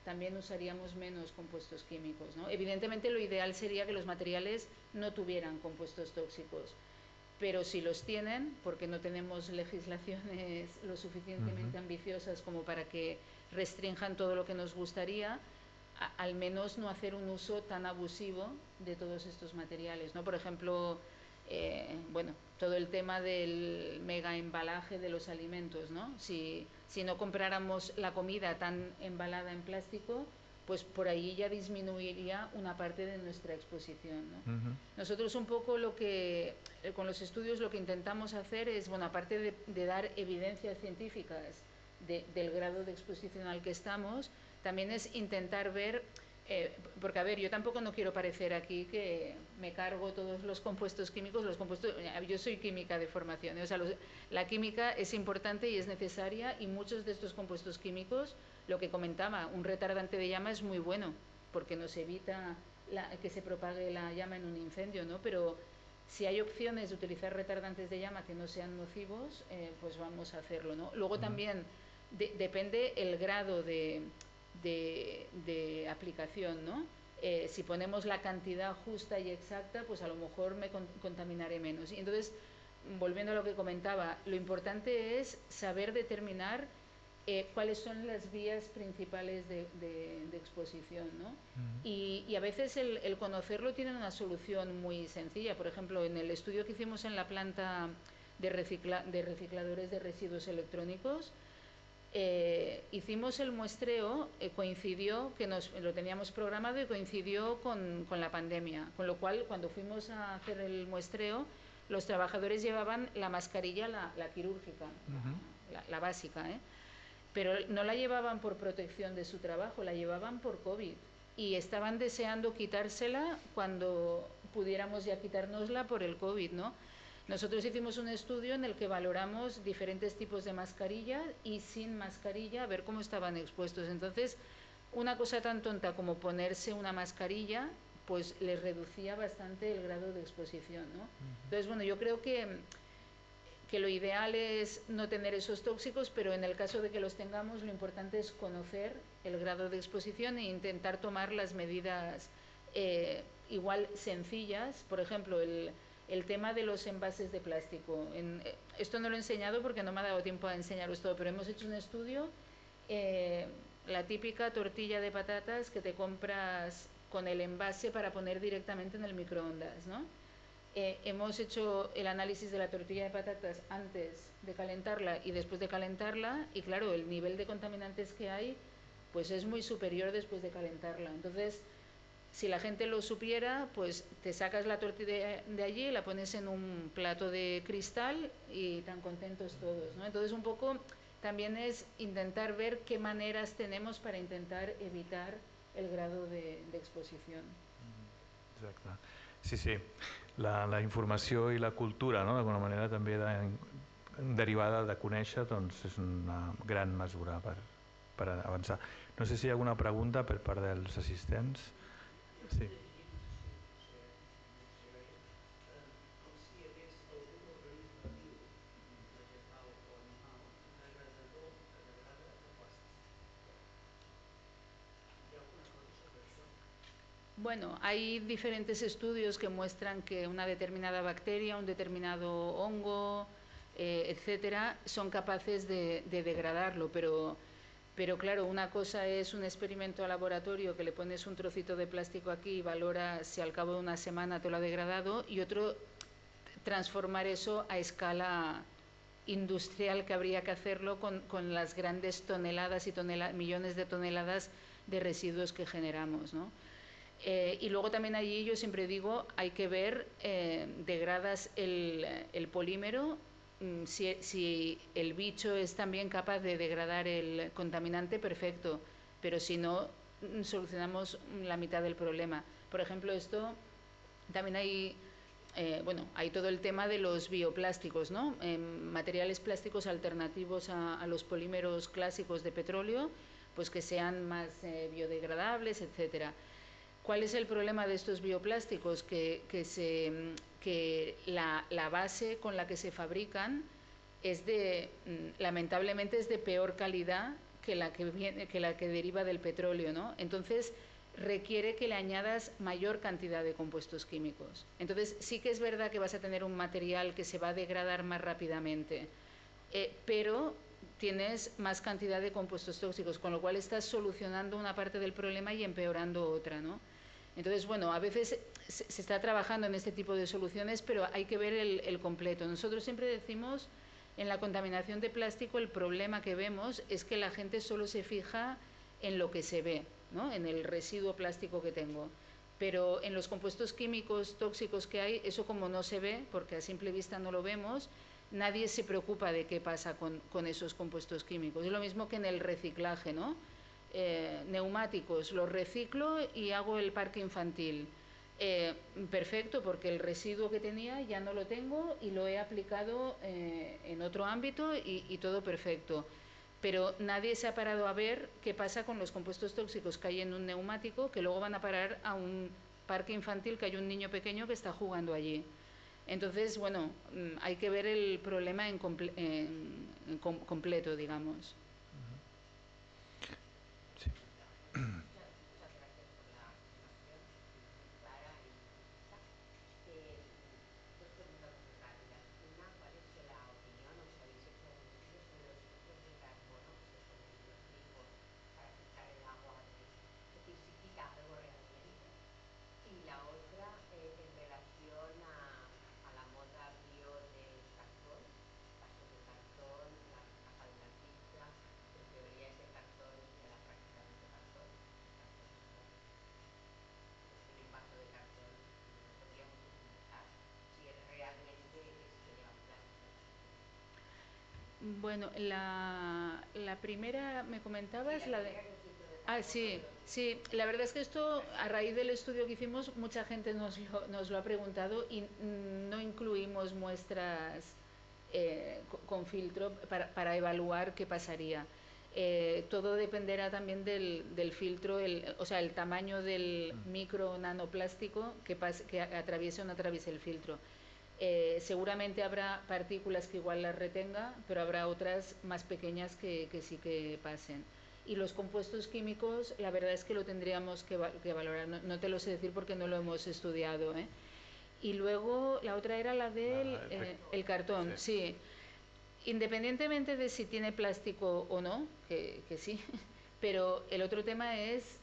B: también usaríamos menos compuestos químicos, ¿no? Evidentemente, lo ideal sería que los materiales no tuvieran compuestos tóxicos, pero si los tienen, porque no tenemos legislaciones lo suficientemente ambiciosas como para que restrinjan todo lo que nos gustaría, al menos no hacer un uso tan abusivo de todos estos materiales, ¿no? Por ejemplo, bueno, todo el tema del mega embalaje de los alimentos, ¿no? Si no compráramos la comida tan embalada en plástico, pues por ahí ya disminuiría una parte de nuestra exposición, ¿no? Nosotros un poco con los estudios lo que intentamos hacer es, bueno, aparte de dar evidencias científicas del grado de exposición al que estamos, también es intentar ver, porque a ver, yo tampoco no quiero parecer aquí que me cargo todos los compuestos químicos, yo soy química de formación, o sea, la química es importante y es necesaria, y muchos de estos compuestos químicos, lo que comentaba, un retardante de llama es muy bueno, porque nos evita que se propague la llama en un incendio, ¿no? Pero si hay opciones de utilizar retardantes de llama que no sean nocivos, pues vamos a hacerlo, ¿no? Luego también depende el grado de aplicación, ¿no? Si ponemos la cantidad justa y exacta, pues a lo mejor me contaminaré menos. Y entonces, volviendo a lo que comentaba, lo importante es saber determinar cuáles son las vías principales de exposición, ¿no? Y a veces el conocerlo tiene una solución muy sencilla. Por ejemplo, en el estudio que hicimos en la planta de recicladores de residuos electrónicos, hicimos el muestreo, coincidió, que lo teníamos programado y coincidió con la pandemia, con lo cual cuando fuimos a hacer el muestreo, los trabajadores llevaban la mascarilla, la quirúrgica, la básica, pero no la llevaban por protección de su trabajo, la llevaban por COVID y estaban deseando quitársela cuando pudiéramos ya quitárnosla por el COVID, ¿no? Nosotros hicimos un estudio en el que valoramos diferentes tipos de mascarilla y sin mascarilla, a ver cómo estaban expuestos. Entonces, una cosa tan tonta como ponerse una mascarilla, pues les reducía bastante el grado de exposición, ¿no? Entonces, bueno, yo creo que que lo ideal es no tener esos tóxicos, pero en el caso de que los tengamos, lo importante es conocer el grado de exposición e intentar tomar las medidas igual sencillas. Por ejemplo, el tema de los envases de plástico. Esto no lo he enseñado porque no me ha dado tiempo a enseñaros todo, pero hemos hecho un estudio, la típica tortilla de patatas que te compras con el envase para poner directamente en el microondas, ¿no? Hemos hecho el análisis de la tortilla de patatas antes de calentarla y después de calentarla, y claro, el nivel de contaminantes que hay pues es muy superior después de calentarla. Entonces, si la gente lo supiera, pues te sacas la tortilla de allí, la pones en un plato de cristal y tan contentos todos, ¿no? Entonces, un poco también es intentar ver qué maneras tenemos para intentar evitar el grado de exposición.
C: Exacte. Sí, sí. La informació i la cultura, no? D'alguna manera també derivada de conèixer, doncs és una gran mesura per avançar. No sé si hi ha alguna pregunta per part dels assistents. Sí.
B: Bueno, hay diferentes estudios que muestran que una determinada bacteria, un determinado hongo, etcétera, son capaces de degradarlo, pero claro, una cosa es un experimento a laboratorio que le pones un trocito de plástico aquí y valora si al cabo de una semana te lo ha degradado, y otro transformar eso a escala industrial, que habría que hacerlo con las grandes toneladas y millones de toneladas de residuos que generamos, ¿no? Y luego también allí yo siempre digo, hay que ver, degradas el polímero, si el bicho es también capaz de degradar el contaminante, perfecto, pero si no, solucionamos la mitad del problema. Por ejemplo, esto también hay, bueno, hay todo el tema de los bioplásticos, ¿no? Materiales plásticos alternativos a los polímeros clásicos de petróleo, pues que sean más biodegradables, etcétera. ¿Cuál es el problema de estos bioplásticos? Que la base con la que se fabrican lamentablemente es de peor calidad que la que deriva del petróleo, ¿no? Entonces requiere que le añadas mayor cantidad de compuestos químicos. Entonces sí que es verdad que vas a tener un material que se va a degradar más rápidamente, pero tienes más cantidad de compuestos tóxicos, con lo cual estás solucionando una parte del problema y empeorando otra, ¿no? Entonces, bueno, a veces se está trabajando en este tipo de soluciones, pero hay que ver el completo. Nosotros siempre decimos, en la contaminación de plástico, el problema que vemos es que la gente solo se fija en lo que se ve, ¿no? En el residuo plástico que tengo. Pero en los compuestos químicos tóxicos que hay, eso como no se ve, porque a simple vista no lo vemos, nadie se preocupa de qué pasa con esos compuestos químicos. Es lo mismo que en el reciclaje, ¿no? Neumáticos, los reciclo y hago el parque infantil. Perfecto, porque el residuo que tenía ya no lo tengo y lo he aplicado en otro ámbito y todo perfecto. Pero nadie se ha parado a ver qué pasa con los compuestos tóxicos que hay en un neumático, que luego van a parar a un parque infantil, que hay un niño pequeño que está jugando allí. Entonces, bueno, hay que ver el problema completo, digamos. Bueno, la primera, ¿me comentabas? Sí, sí, sí. La verdad es que esto, a raíz del estudio que hicimos, mucha gente nos lo ha preguntado y no incluimos muestras con filtro para evaluar qué pasaría. Todo dependerá también del filtro, o sea, el tamaño del micro nanoplástico que atraviese o no atraviese el filtro. Seguramente habrá partículas que igual las retenga, pero habrá otras más pequeñas que sí que pasen. Y los compuestos químicos, la verdad es que lo tendríamos que valorar. No te lo sé decir porque no lo hemos estudiado, ¿eh? Y luego la otra era la del el cartón, sí. Independientemente de si tiene plástico o no, que sí, pero el otro tema es,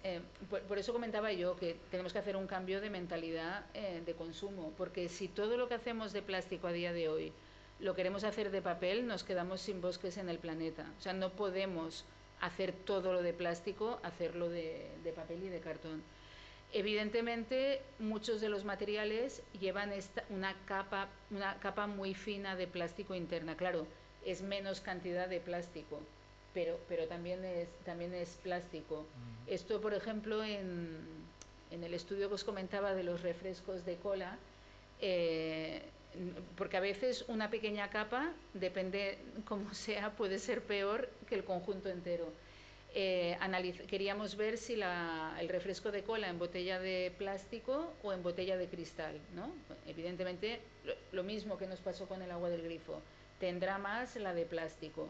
B: por eso comentaba yo que tenemos que hacer un cambio de mentalidad de consumo, porque si todo lo que hacemos de plástico a día de hoy lo queremos hacer de papel, nos quedamos sin bosques en el planeta. O sea, no podemos hacer todo lo de plástico, hacerlo de papel y de cartón. Evidentemente, muchos de los materiales llevan una capa muy fina de plástico interna. Claro, es menos cantidad de plástico, pero también es plástico. Esto, por ejemplo, en el estudio que os comentaba de los refrescos de cola, porque a veces una pequeña capa, depende como sea, puede ser peor que el conjunto entero. Queríamos ver si el refresco de cola en botella de plástico o en botella de cristal, ¿no? Evidentemente, lo mismo que nos pasó con el agua del grifo, tendrá más la de plástico.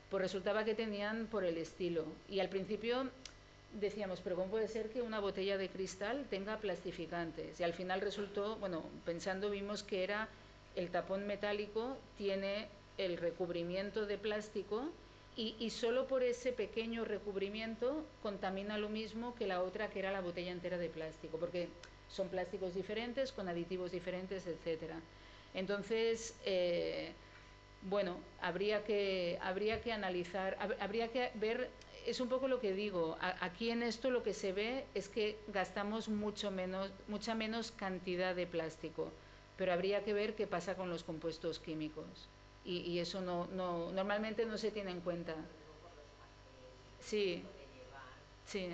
B: Pues resultaba que tenían por el estilo. Y al principio decíamos, pero ¿cómo puede ser que una botella de cristal tenga plastificantes? Y al final resultó, bueno, pensando vimos que era el tapón metálico, tiene el recubrimiento de plástico y solo por ese pequeño recubrimiento contamina lo mismo que la otra, que era la botella entera de plástico, porque son plásticos diferentes, con aditivos diferentes, etcétera. Entonces, bueno, habría que analizar, habría que ver, es un poco lo que digo, aquí en esto lo que se ve es que gastamos mucha menos cantidad de plástico, pero habría que ver qué pasa con los compuestos químicos. Y eso normalmente no se tiene en cuenta. Sí, sí.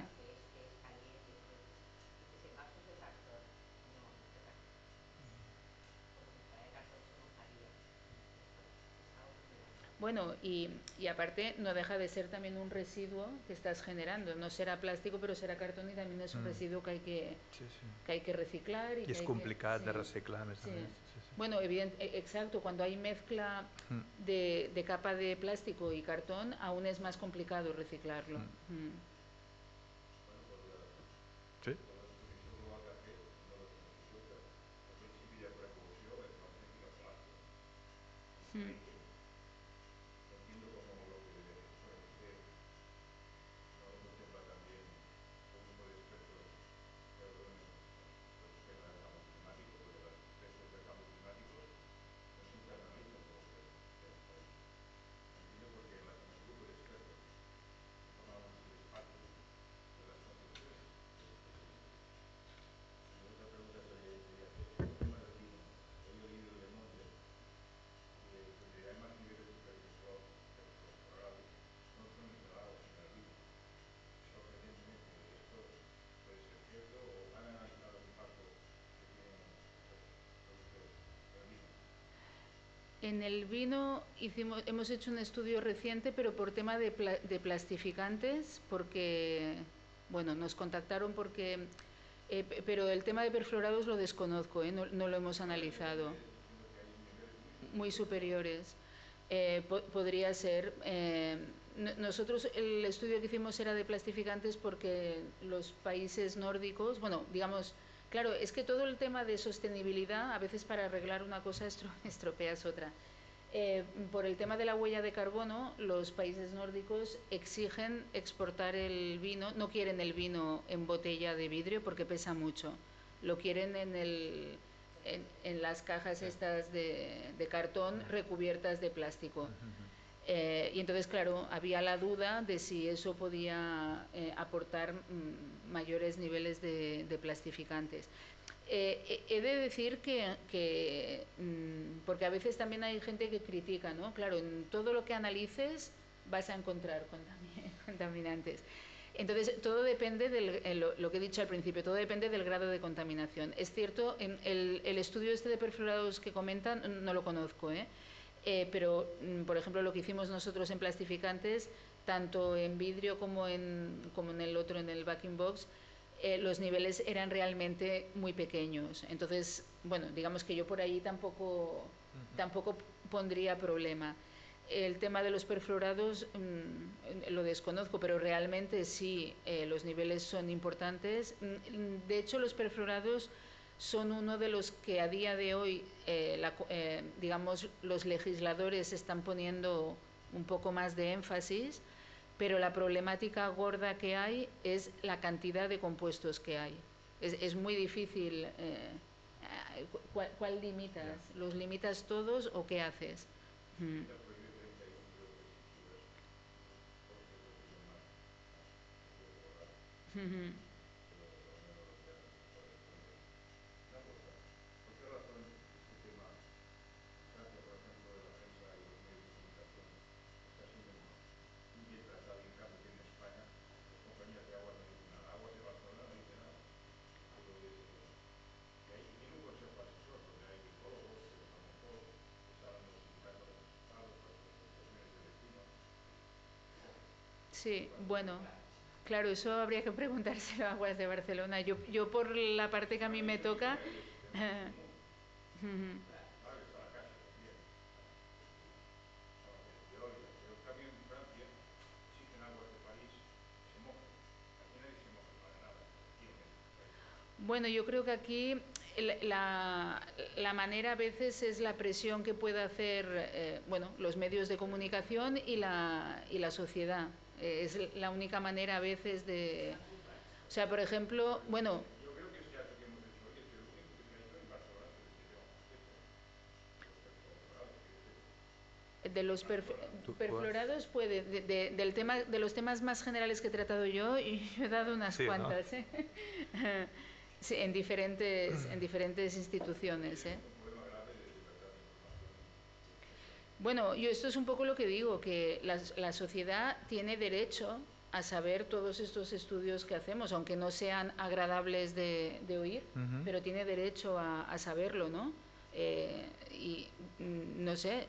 B: Bueno, y aparte no deja de ser también un residuo que estás generando. No será plástico, pero será cartón y también es un residuo que hay que reciclar.
C: I és complicat de reciclar, a més a més.
B: Bueno, exacto, cuando hay mezcla de capa de plástico y cartón, aún es más complicado reciclarlo.
C: Sí?
B: En el vino hemos hecho un estudio reciente, pero por tema de plastificantes, porque, bueno, nos contactaron porque, pero el tema de perfluorados lo desconozco, no lo hemos analizado. Muy superiores. Podría ser. Nosotros el estudio que hicimos era de plastificantes porque los países nórdicos, bueno, digamos, claro, es que todo el tema de sostenibilidad, a veces para arreglar una cosa estropeas otra. Por el tema de la huella de carbono, los países nórdicos exigen exportar el vino, no quieren el vino en botella de vidrio porque pesa mucho, lo quieren en las cajas estas de cartón recubiertas de plástico. Y entonces, claro, había la duda de si eso podía aportar mayores niveles de plastificantes. He de decir que porque a veces también hay gente que critica, ¿no? Claro, en todo lo que analices vas a encontrar contaminantes. Entonces, todo depende lo que he dicho al principio, todo depende del grado de contaminación. Es cierto, el estudio este de perfluorados que comentan, no lo conozco, pero, por ejemplo, lo que hicimos nosotros en plastificantes, tanto en vidrio como en el otro, en el backing box, los niveles eran realmente muy pequeños. Entonces, bueno, digamos que yo por ahí tampoco pondría problema. El tema de los perfluorados lo desconozco, pero realmente sí, los niveles son importantes. De hecho, los perfluorados son uno de los que a día de hoy, digamos, los legisladores están poniendo un poco más de énfasis, pero la problemática gorda que hay es la cantidad de compuestos que hay. Es muy difícil. ¿Cuál limitas? ¿Los limitas todos o qué haces? Sí, bueno, claro, eso habría que preguntárselo a Aguas de Barcelona. Yo por la parte que a mí me toca... Bueno, yo creo que aquí la manera a veces es la presión que puede hacer bueno, los medios de comunicación y la sociedad. Es la única manera a veces de... O sea, por ejemplo, bueno... De los perfluorados puede, del tema, de los temas más generales que he tratado yo, y yo he dado unas cuantas, ¿no? Sí, en diferentes instituciones, ¿eh? Bueno, yo esto es un poco lo que digo, que la sociedad tiene derecho a saber todos estos estudios que hacemos, aunque no sean agradables de oír, pero tiene derecho a saberlo, ¿no? Y no sé.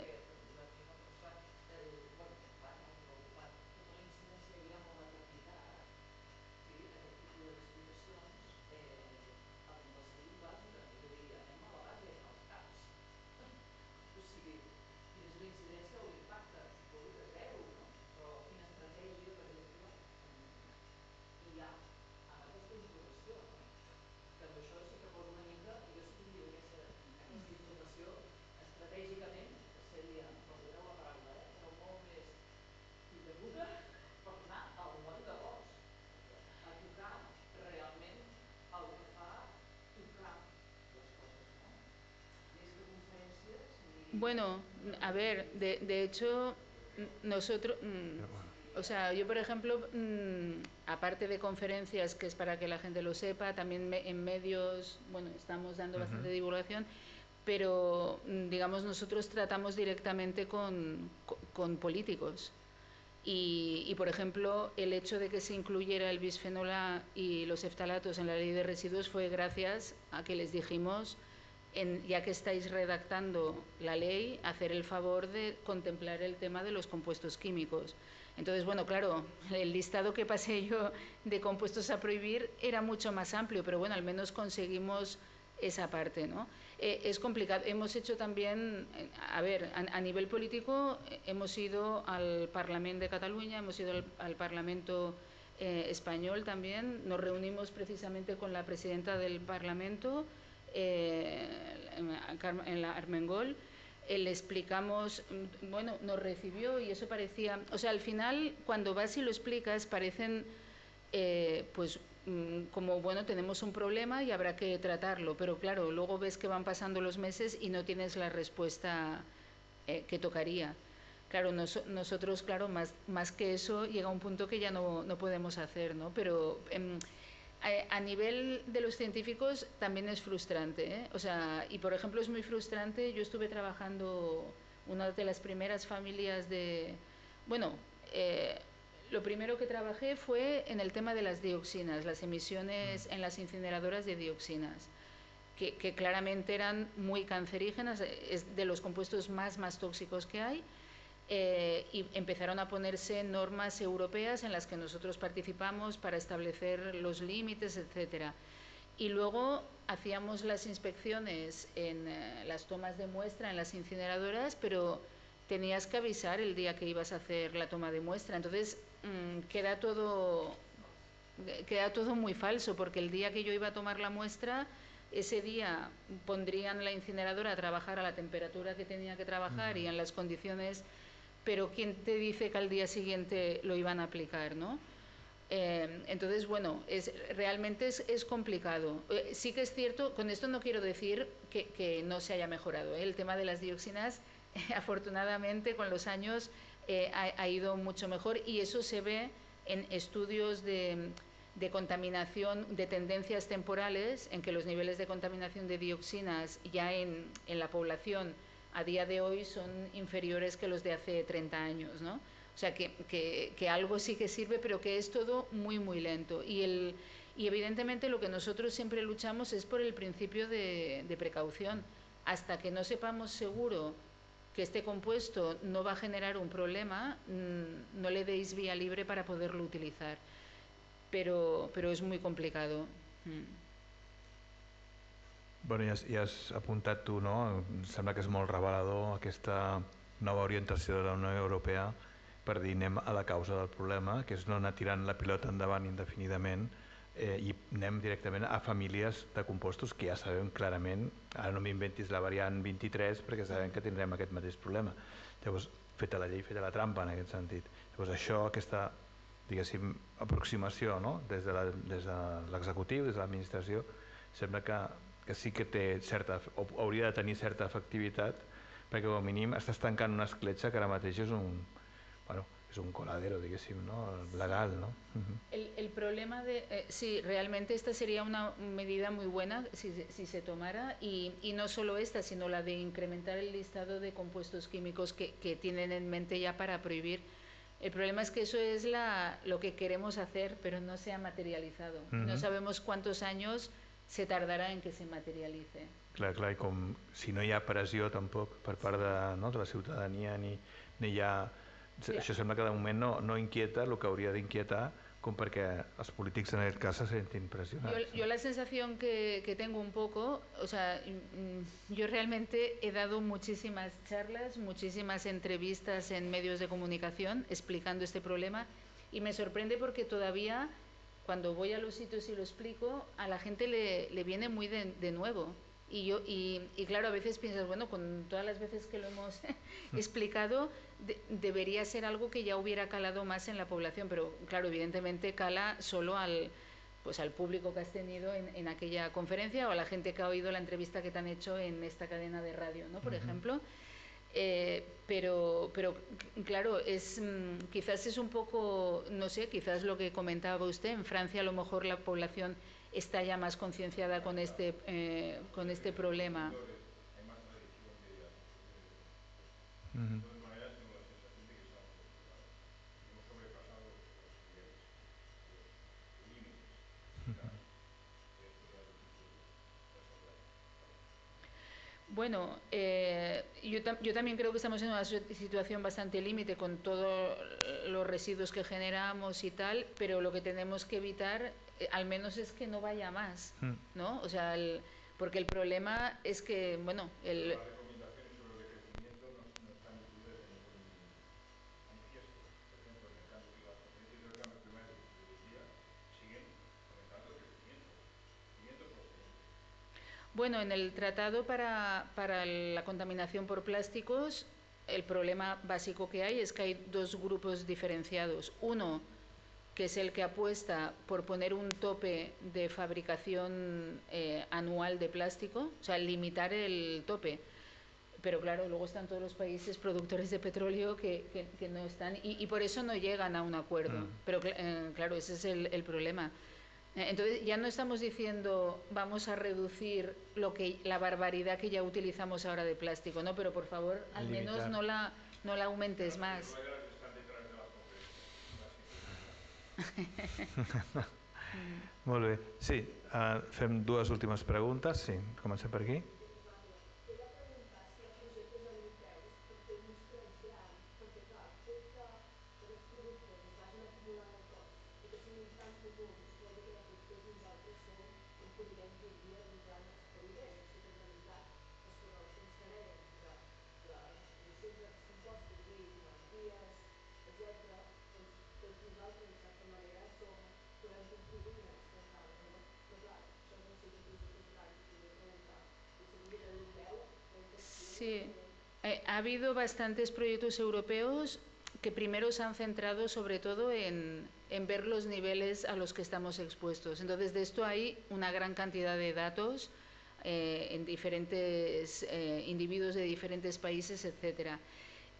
B: Bueno, a ver, de hecho, nosotros, o sea, yo por ejemplo, aparte de conferencias, que es para que la gente lo sepa, también en medios, bueno, estamos dando bastante divulgación, pero digamos nosotros tratamos directamente con políticos. Y, por ejemplo, el hecho de que se incluyera el bisfenol A y los phtalatos en la ley de residuos fue gracias a que les dijimos, ya que estáis redactando la ley, hacer el favor de contemplar el tema de los compuestos químicos. Entonces, bueno, claro, el listado que pasé yo de compuestos a prohibir era mucho más amplio, pero bueno, al menos conseguimos esa parte, ¿no? Es complicado. Hemos hecho también, a ver, a nivel político, hemos ido al Parlamento de Cataluña, hemos ido al Parlamento español también. Nos reunimos precisamente con la presidenta del Parlamento, en la Armengol. Le explicamos, bueno, nos recibió y eso parecía, o sea, al final cuando vas y lo explicas parecen pues como, bueno, tenemos un problema y habrá que tratarlo, pero claro, luego ves que van pasando los meses y no tienes la respuesta que tocaría. Claro, nosotros, claro, más que eso, llega un punto que ya no podemos hacer, ¿no? Pero a nivel de los científicos también es frustrante, ¿eh? O sea, y por ejemplo es muy frustrante, yo estuve trabajando una de las primeras familias de, bueno, lo primero que trabajé fue en el tema de las dioxinas, las emisiones en las incineradoras de dioxinas, que claramente eran muy cancerígenas, es de los compuestos más tóxicos que hay. y empezaron a ponerse normas europeas en las que nosotros participamos para establecer los límites, etcétera. Y luego hacíamos las inspecciones en las tomas de muestra en las incineradoras, pero tenías que avisar el día que ibas a hacer la toma de muestra. Entonces queda todo muy falso, porque el día que yo iba a tomar la muestra, ese día pondrían la incineradora a trabajar a la temperatura que tenía que trabajar y en las condiciones, pero ¿quién te dice que al día siguiente lo iban a aplicar, ¿no? Entonces, bueno, realmente es complicado. Sí que es cierto, con esto no quiero decir que no se haya mejorado, ¿eh? El tema de las dioxinas, afortunadamente, con los años ha ido mucho mejor, y eso se ve en estudios de contaminación, de tendencias temporales, en que los niveles de contaminación de dioxinas ya en la población a día de hoy son inferiores que los de hace 30 años, ¿no? O sea, que algo sí que sirve, pero que es todo muy, muy lento. Y evidentemente lo que nosotros siempre luchamos es por el principio de precaución. Hasta que no sepamos seguro que este compuesto no va a generar un problema, no le deis vía libre para poderlo utilizar. Però és molt complicat.
C: Bueno, ja has apuntat tu, no? Em sembla que és molt revelador aquesta nova orientació de la Unió Europea per dir anem a la causa del problema, que és no anar tirant la pilota endavant indefinidament, i anem directament a famílies de compostos que ja sabem clarament, ara no m'inventis la variant 23 perquè sabem que tindrem aquest mateix problema. Llavors, feta la llei, feta la trampa en aquest sentit. Llavors això, aquesta, diguéssim, aproximació, no? Des de l'executiu, des de l'administració, sembla que sí que té certa, o hauria de tenir certa efectivitat, perquè com a mínim estàs tancant una escletxa que ara mateix és un coladero, diguéssim, ¿no? Legal, ¿no?
B: El problema sí, realmente esta sería una medida muy buena si se tomara, y no solo esta, sino la de incrementar el listado de compuestos químicos que tienen en mente ya para prohibir. El problema es que eso es lo que queremos hacer, però no se ha materializado. No sabemos cuántos años se tardarà en que se materialitze.
C: Clar, i com si no hi ha pressió tampoc per part de la ciutadania, ni hi ha... Això sembla que de moment no inquieta el que hauria d'inquietar, com perquè els polítics en aquest cas se sentin pressionats.
B: Yo la sensación que tengo un poco, o sea, yo realmente he dado muchísimas charlas, muchísimas entrevistas en medios de comunicación explicando este problema, y me sorprende porque todavía cuando voy a los sitios y lo explico, a la gente le viene muy de nuevo. Y claro, a veces piensas, bueno, con todas las veces que lo hemos explicado, debería ser algo que ya hubiera calado más en la población, pero claro, evidentemente cala solo al público que has tenido en aquella conferencia, o a la gente que ha oído la entrevista que te han hecho en esta cadena de radio, ¿no? Por ejemplo. Pero claro, quizás es un poco, no sé, quizás lo que comentaba usted, en Francia a lo mejor la población está ya más concienciada con este problema.
D: Hay más tradición que ya. De todas maneras, tengo la sensación de que estamos sobrepasando. Hemos sobrepasado los niveles, los límites. Esto ya es difícil resolver.
B: Bueno, yo también creo que estamos en una situación bastante límite con todos los residuos que generamos y tal, pero lo que tenemos que evitar, al menos, es que no vaya más, ¿no? O sea, porque el problema es que, bueno,
D: Las recomendaciones sobre el decrecimiento no están incluidas en ningún manifiesto. Por ejemplo, en las conferencias del cambio climático de hoy en día siguen comentando el crecimiento sostenible.
B: Bueno, en el tratado para la contaminación por plásticos, el problema básico que hay es que hay dos grupos diferenciados. Uno, que es el que apuesta por poner un tope de fabricación anual de plástico, o sea, limitar el tope. Pero claro, luego están todos los países productores de petróleo que no están, y por eso no llegan a un acuerdo. Pero claro, ese es el problema. Entonces ya no estamos diciendo vamos a reducir la barbaridad que ya utilizamos ahora de plástico, ¿no? Pero por favor, al menos no la aumentes más.
D: Las ruedas están detrás de las conferencias.
C: Molt bé. Sí, fem dues últimes preguntes. Sí, comencem per aquí.
E: Quería preguntar si hi ha projectes europeus per fer un trasllat, perquè
B: Sí, ha habido bastantes proyectos europeos que primero se han centrado sobre todo en ver los niveles a los que estamos expuestos. Entonces, de esto hay una gran cantidad de datos en diferentes individuos de diferentes países, etcétera.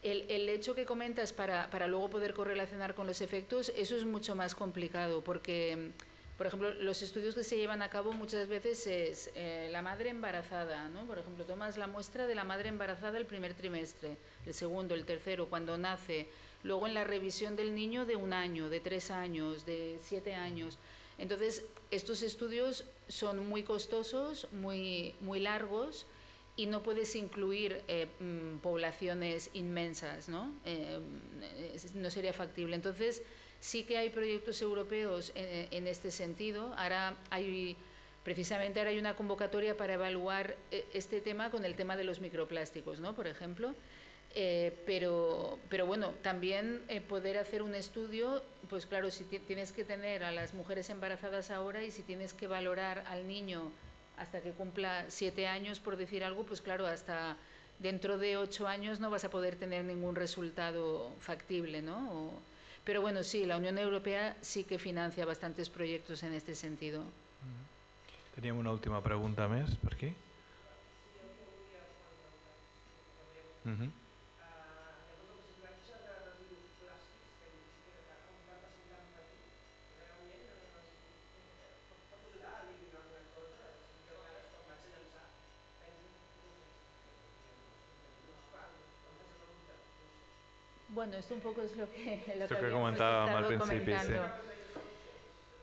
B: El hecho que comentas para luego poder correlacionar con los efectos, eso es mucho más complicado porque, por ejemplo, los estudios que se llevan a cabo muchas veces es la madre embarazada, ¿no? Por ejemplo, tomas la muestra de la madre embarazada el primer trimestre, el segundo, el tercero, cuando nace, luego en la revisión del niño de 1 año, de 3 años, de 7 años. Entonces, estos estudios son muy costosos, muy largos, y no puedes incluir poblaciones inmensas, ¿no? No sería factible. Entonces, sí que hay proyectos europeos en este sentido. Precisamente ahora hay una convocatoria para evaluar este tema con el tema de los microplásticos, ¿no? Por ejemplo. Pero bueno, también poder hacer un estudio, pues claro, si tienes que tener a las mujeres embarazadas ahora y si tienes que valorar al niño hasta que cumpla 7 años, por decir algo, pues claro, hasta dentro de 8 años no vas a poder tener ningún resultado factible, ¿no? Pero bueno, sí, la Unión Europea sí que financia bastantes proyectos en este sentido.
C: Teníem una última pregunta més per aquí.
E: Llavors el reciclatge de residus plàstics, que sí que un tant per cent tan petit, realment pot ajudar a eliminar alguna cosa. Jo a vegades quan vaig a llançar penso, no sé, quan faig la pregunta, no sé.
B: Bueno, esto un poco es lo que
C: habíamos estado comentando.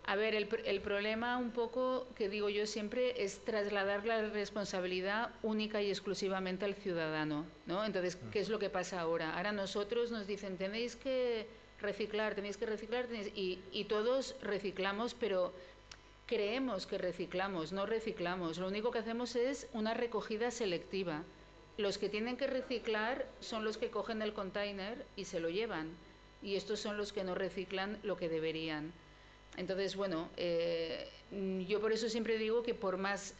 B: A ver, el problema un poco que digo yo siempre es trasladar la responsabilidad única y exclusivamente al ciudadano, ¿no? Entonces, ¿qué es lo que pasa ahora? Ahora nosotros nos dicen, tenéis que reciclar, y todos reciclamos, pero creemos que reciclamos, no reciclamos. Lo único que hacemos es una recogida selectiva. Los que tienen que reciclar son los que cogen el container y se lo llevan. Y estos son los que no reciclan lo que deberían. Entonces, bueno, yo por eso siempre digo que por más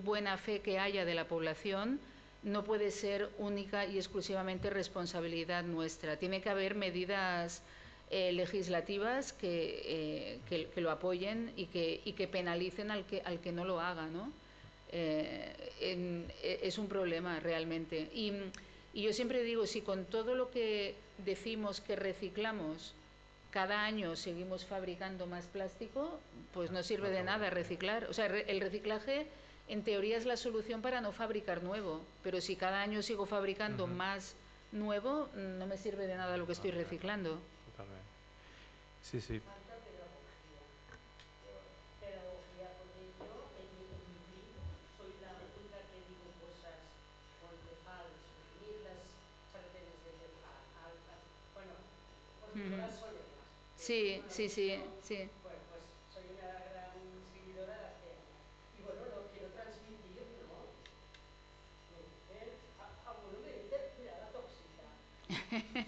B: buena fe que haya de la población, no puede ser única y exclusivamente responsabilidad nuestra. Tiene que haber medidas legislativas que lo apoyen y que penalicen al que no lo haga, ¿no? Es un problema realmente. Y yo siempre digo, si con todo lo que decimos que reciclamos, cada año seguimos fabricando más plástico, pues no sirve de nada reciclar. O sea, el reciclaje en teoría es la solución para no fabricar nuevo, pero si cada año sigo fabricando más nuevo, no me sirve de nada lo que estoy reciclando.
C: Totalment. Sí, sí.
E: Falta pedagogía. Pedagogía, porque yo en mi tribu soy la única que digo cosas con Tefal, suprimir las sartenes de Tefal, bueno, porque yo las solerlas.
B: Sí, sí, sí, sí.
E: Bueno, pues soy una gran seguidora de... Y bueno, lo quiero transmitir, ¿no? Me dicen, alguno me dice, mira, la tóxica.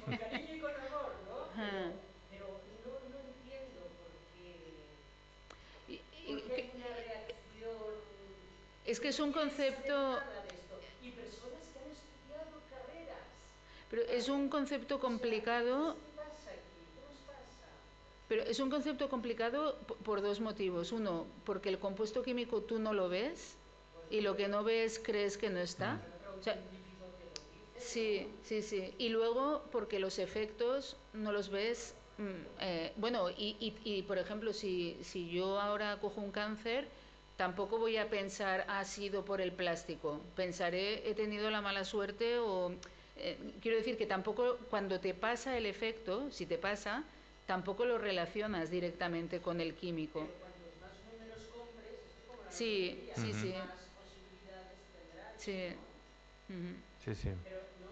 E: Con cariño y con amor, ¿no? Pero no entiendo por qué hay una reacción...
B: Es que es un concepto...
E: de esto. Y personas que han estudiado carreras.
B: Pero es un concepto complicado...
E: ¿Qué pasa aquí? ¿Qué nos pasa?
B: Pero es un concepto complicado por dos motivos. Uno, porque el compuesto químico tú no lo ves y lo que no ves crees que no está. O sea, sí, sí, sí. Y luego porque los efectos no los ves. Bueno, y por ejemplo, si yo ahora cojo un cáncer, tampoco voy a pensar ha sido por el plástico. Pensaré he tenido la mala suerte o... quiero decir que tampoco cuando te pasa el efecto, si te pasa, tampoco lo relacionas directamente con el químico.
E: Pero cuantos más números compres, esto es como la
B: Sí, sí, sí.
E: más posibilidades tendrás,
B: Sí.
E: ¿no?
C: Sí, sí.
E: Pero no,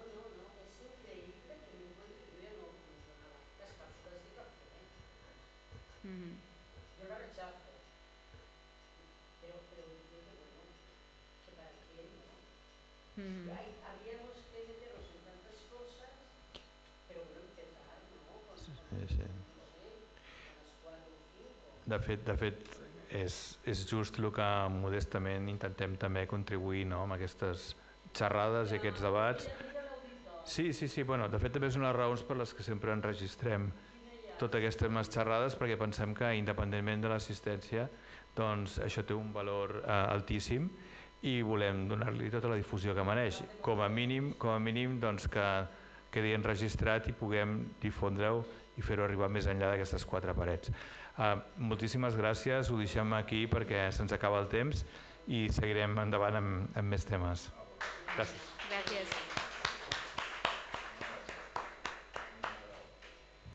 E: es increíble que me encuentre, yo ya no nada, las cápsulas de café, yo las rechazo, pero dice que bueno, que para qué, ¿no? Habríamos que meternos en tantas cosas, pero bueno, empezar, ¿no? Con
C: Sí.
E: no sé, con las 4 o 5.
C: De fet és just el que modestament intentem també contribuir, no, amb aquestes
A: xerrades i aquests debats. Sí, bueno, de fet també és una de les raons per les que sempre enregistrem totes aquestes xerrades, perquè pensem que independentment de l'assistència doncs això té un valor altíssim i volem donar-li tota la difusió que mereix. Com a mínim doncs que quedi enregistrat i puguem difondre-ho i fer-ho arribar més enllà d'aquestes 4 parets. Moltíssimes gràcies, ho deixem aquí perquè se'ns acaba el temps i seguirem endavant amb més temes. Gràcies.
B: Gràcies.